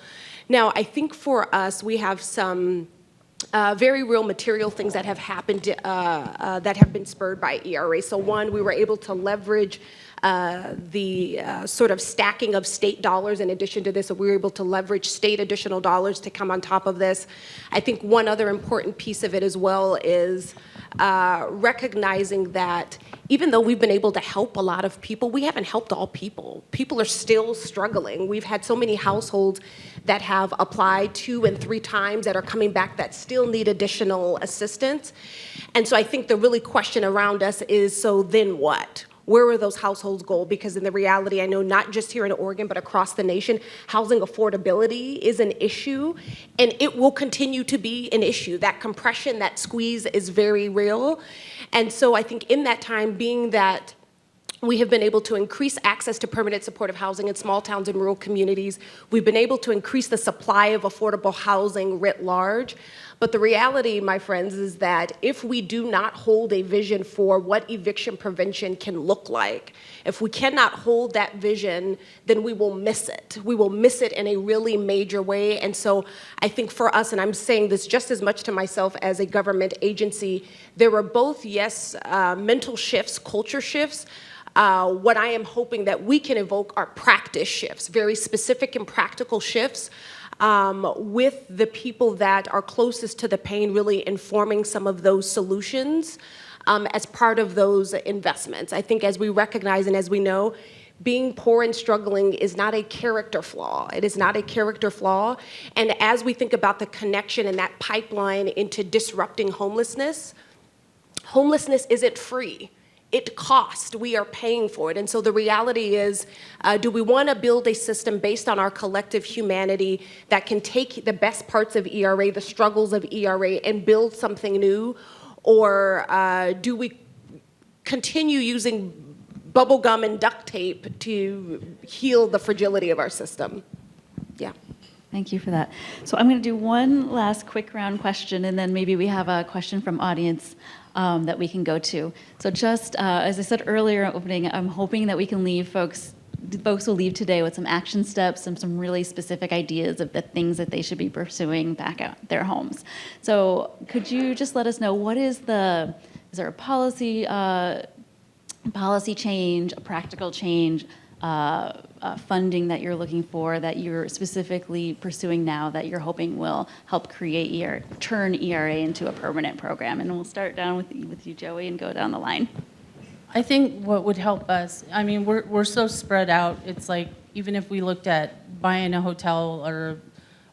Now, I think for us, we have some very real material things that have happened that have been spurred by ERA. So one, we were able to leverage the sort of stacking of state dollars in addition to this, so we were able to leverage state additional dollars to come on top of this. I think one other important piece of it as well is recognizing that even though we've been able to help a lot of people, we haven't helped all people. People are still struggling. We've had so many households that have applied 2 and 3 times that are coming back that still need additional assistance. And so I think the really question around us is, so then what? Where will those households go? Because in the reality, I know not just here in Oregon, but across the nation, housing affordability is an issue, and it will continue to be an issue. That compression, that squeeze is very real. And so I think in that time, being that we have been able to increase access to permanent supportive housing in small towns and rural communities, we've been able to increase the supply of affordable housing writ large. But the reality, my friends, is that if we do not hold a vision for what eviction prevention can look like, if we cannot hold that vision, then we will miss it. We will miss it in a really major way. And so I think for us, and I'm saying this just as much to myself as a government agency, there were both, yes, mental shifts, culture shifts. What I am hoping that we can evoke are practice shifts, very specific and practical shifts, with the people that are closest to the pain really informing some of those solutions as part of those investments. I think as we recognize and as we know, being poor and struggling is not a character flaw. It is not a character flaw. And as we think about the connection and that pipeline into disrupting homelessness, homelessness isn't free. It costs. We are paying for it. And so the reality is, do we want to build a system based on our collective humanity that can take the best parts of ERA, the struggles of ERA, and build something new? Or do we continue using bubble gum and duct tape to heal the fragility of our system? Yeah. Thank you for that. So I'm going to do one last quick round question, and then maybe we have a question from audience that we can go to. So just as I said earlier in opening, I'm hoping that we can leave folks will leave today with some action steps and some really specific ideas of the things that they should be pursuing back at their homes. So could you just let us know is there a policy change, a practical change, funding that you're looking for, that you're specifically pursuing now, that you're hoping will help turn ERA into a permanent program? And we'll start down with you, Joey, and go down the line. I think what would help us, I mean, we're so spread out. It's like, even if we looked at buying a hotel or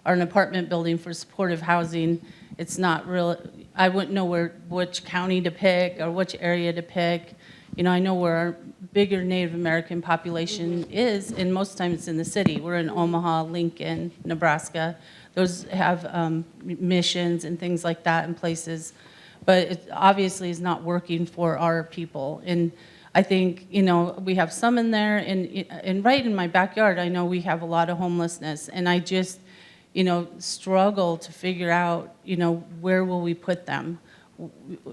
an apartment building for supportive housing, it's not real. I wouldn't know which county to pick or which area to pick. You know, I know where our bigger Native American population is, and most times it's in the city. We're in Omaha, Lincoln, Nebraska. Those have missions and things like that in places. But it obviously is not working for our people. And I think, you know, we have some in there, and right in my backyard, I know we have a lot of homelessness. And I just, you know, struggle to figure out, you know, where will we put them?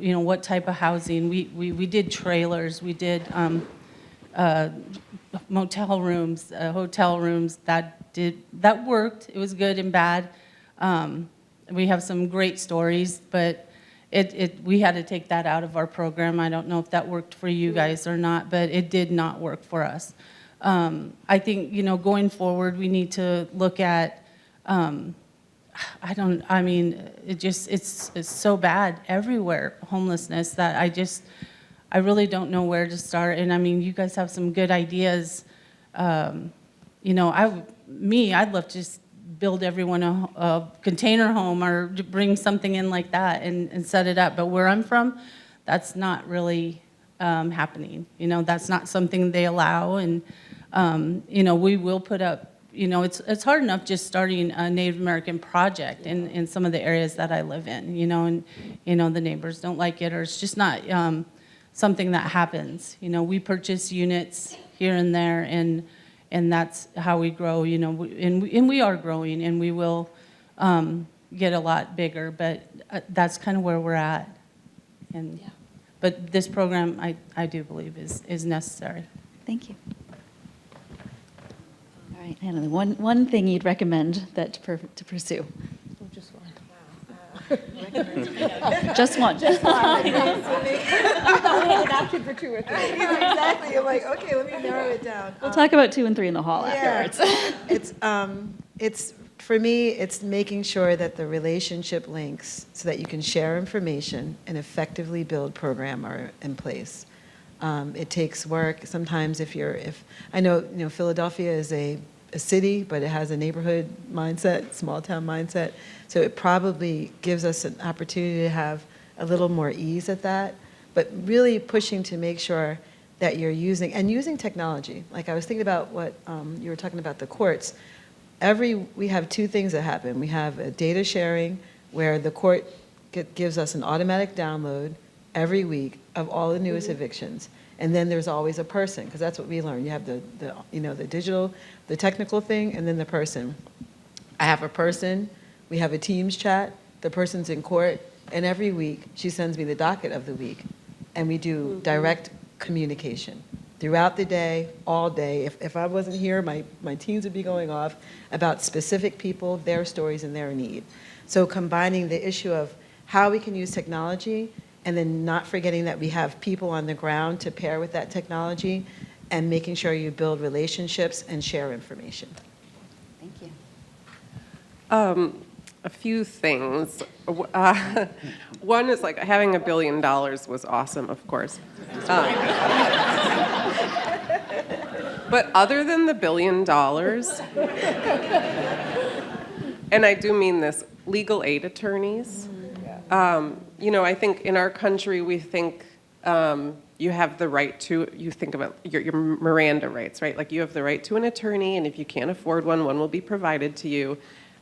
You know, what type of housing? We did trailers, we did motel rooms, hotel rooms. That worked. It was good and bad. We have some great stories, but we had to take that out of our program. I don't know if that worked for you guys or not, but it did not work for us. I think, you know, going forward, we need to look at. It's so bad everywhere, homelessness, that I really don't know where to start. And I mean, you guys have some good ideas. You know, I'd love to just build everyone a container home or bring something in like that and set it up. But where I'm from, that's not really happening. You know, that's not something they allow. And, you know, we will put up, you know, it's hard enough just starting a Native American project in some of the areas that I live in, you know, and, you know, the neighbors don't like it, or it's just not something that happens. You know, we purchase units here and there, and that's how we grow, you know, and we are growing, and we will get a lot bigger, but that's kind of where we're at. And yeah. But this program, I do believe is necessary. Thank you. All right, Hannah, one thing you'd recommend to pursue? Just one. Just one. Exactly. I'm like, okay, let me narrow it down. We'll talk about 2 and 3 in the hall Yeah. afterwards. It's for me, it's making sure that the relationship links so that you can share information and effectively build program are in place. It takes work. Sometimes if I know, Philadelphia is a city, but it has a neighborhood mindset, small town mindset. So it probably gives us an opportunity to have a little more ease at that, but really pushing to make sure that you're using technology. Like I was thinking about what you were talking about the courts. We have 2 things that happen. We have a data sharing where the court gives us an automatic download every week of all the newest evictions. And then there's always a person, because that's what we learned. You have the digital, the technical thing, and then the person. I have a person, we have a Teams chat, the person's in court, and every week she sends me the docket of the week, and we do direct communication. Throughout the day, all day. If I wasn't here, my teams would be going off about specific people, their stories, and their need. So combining the issue of how we can use technology and then not forgetting that we have people on the ground to pair with that technology and making sure you build relationships and share information. Thank you. A few things. One is like having $1 billion was awesome, of course. But other than the $1 billion, and I do mean this, legal aid attorneys. I think in our country we think you have the right to, you think about your Miranda rights, right? Like you have the right to an attorney, and if you can't afford one will be provided to you.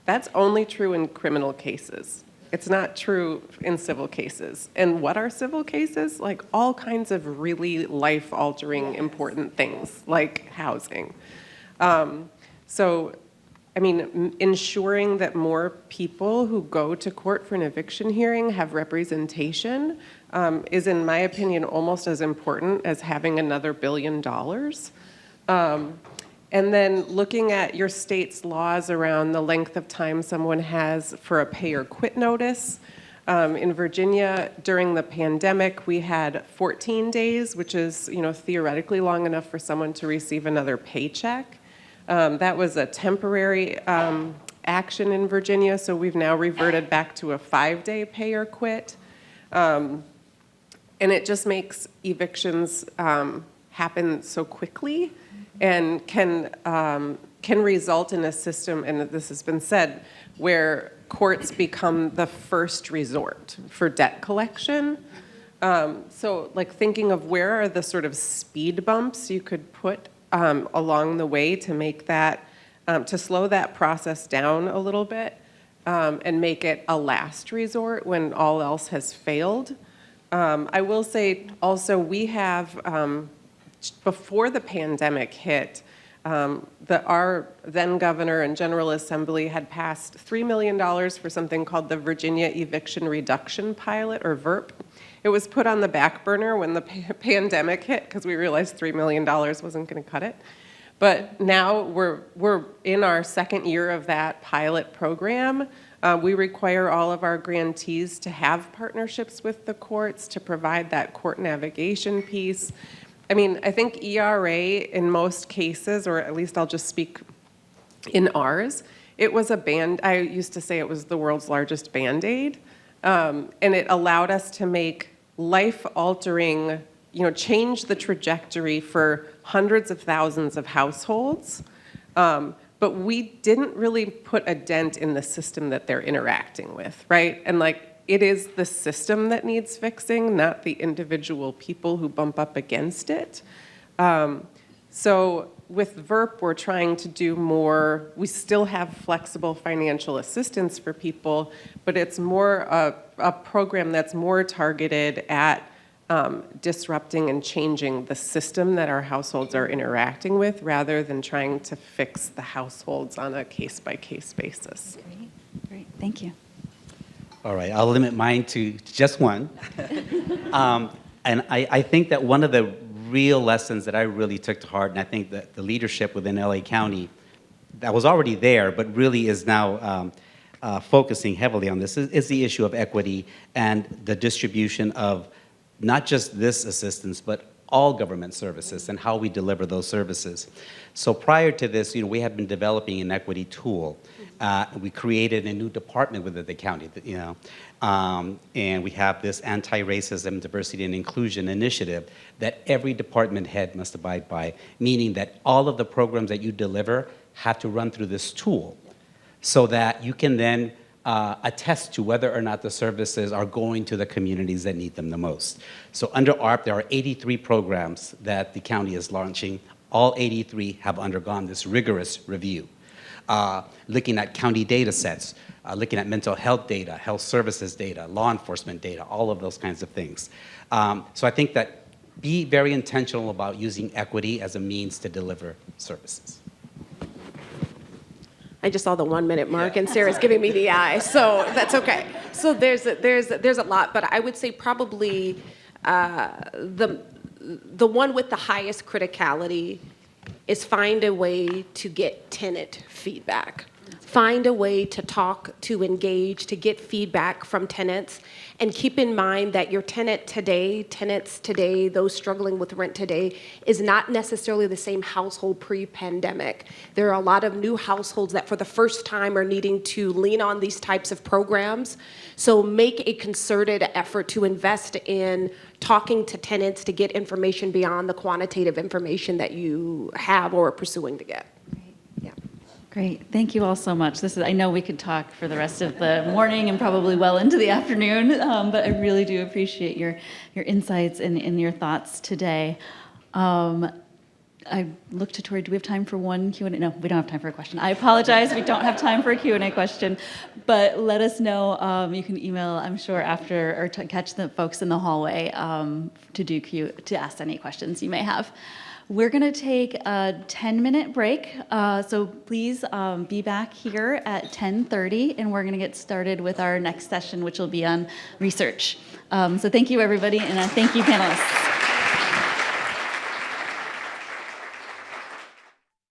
That's only true in criminal cases. It's not true in civil cases. And what are civil cases? Like all kinds of really life-altering, important things, like housing. Ensuring that more people who go to court for an eviction hearing have representation is, in my opinion, almost as important as having another $1 billion. And then looking at your state's laws around the length of time someone has for a pay or quit notice. In Virginia, during the pandemic, we had 14 days, which is, theoretically long enough for someone to receive another paycheck. That was a temporary action in Virginia, so we've now reverted back to a 5-day pay or quit. And it just makes evictions happen so quickly and can result in a system, and this has been said, where courts become the first resort for debt collection. So like thinking of where are the sort of speed bumps you could put along the way to make that, to slow that process down a little bit and make it a last resort when all else has failed. I will say also we have, before the pandemic hit, our then governor and General Assembly had passed $3 million for something called the Virginia Eviction Reduction Pilot, or VERP. It was put on the back burner when the pandemic hit because we realized $3 million wasn't going to cut it. But now we're in our 2nd year of that pilot program. We require all of our grantees to have partnerships with the courts to provide that court navigation piece. I think ERA in most cases, or at least I'll just speak in ours, it was I used to say it was the world's largest Band-Aid. And it allowed us to make life-altering, change the trajectory for hundreds of thousands of households. But we didn't really put a dent in the system that they're interacting with, right? And it is the system that needs fixing, not the individual people who bump up against it. So with VERP, we're trying to do more. We still have flexible financial assistance for people, but it's more a program that's more targeted at disrupting and changing the system that our households are interacting with rather than trying to fix the households on a case-by-case basis. Great. Thank you. All right, I'll limit mine to just one. And I think that one of the real lessons that I really took to heart, and I think that the leadership within LA County that was already there, but really is now focusing heavily on this is the issue of equity and the distribution of not just this assistance, but all government services and how we deliver those services. So prior to this, we had been developing an equity tool. We created a new department within the county, and we have this anti-racism, diversity, and inclusion initiative that every department head must abide by, meaning that all of the programs that you deliver have to run through this tool so that you can then attest to whether or not the services are going to the communities that need them the most. So under ARP, there are 83 programs that the county is launching. All 83 have undergone this rigorous review, looking at county data sets, looking at mental health data, health services data, law enforcement data, all of those kinds of things. So I think that be very intentional about using equity as a means to deliver services. I just saw the 1 minute mark, and Sarah's giving me the eye, so that's okay. So there's a lot, but I would say probably the one with the highest criticality is find a way to get tenant feedback. Find a way to talk, to engage, to get feedback from tenants, and keep in mind that your tenants today, those struggling with rent today, is not necessarily the same household pre-pandemic. There are a lot of new households that for the first time are needing to lean on these types of programs. So make a concerted effort to invest in talking to tenants to get information beyond the quantitative information that you have or are pursuing to get. Great. Thank you all so much. I know we could talk for the rest of the morning and probably well into the afternoon, but I really do appreciate your insights and your thoughts today. I look to Tori. Do we have time for one Q&A? No, we don't have time for a question. I apologize. We don't have time for a Q&A question, but let us know. You can email, I'm sure, after or catch the folks in the hallway to ask any questions you may have. We're going to take a 10-minute break, so please be back here at 10:30, and we're going to get started with our next session, which will be on research. So thank you, everybody, and thank you, panelists.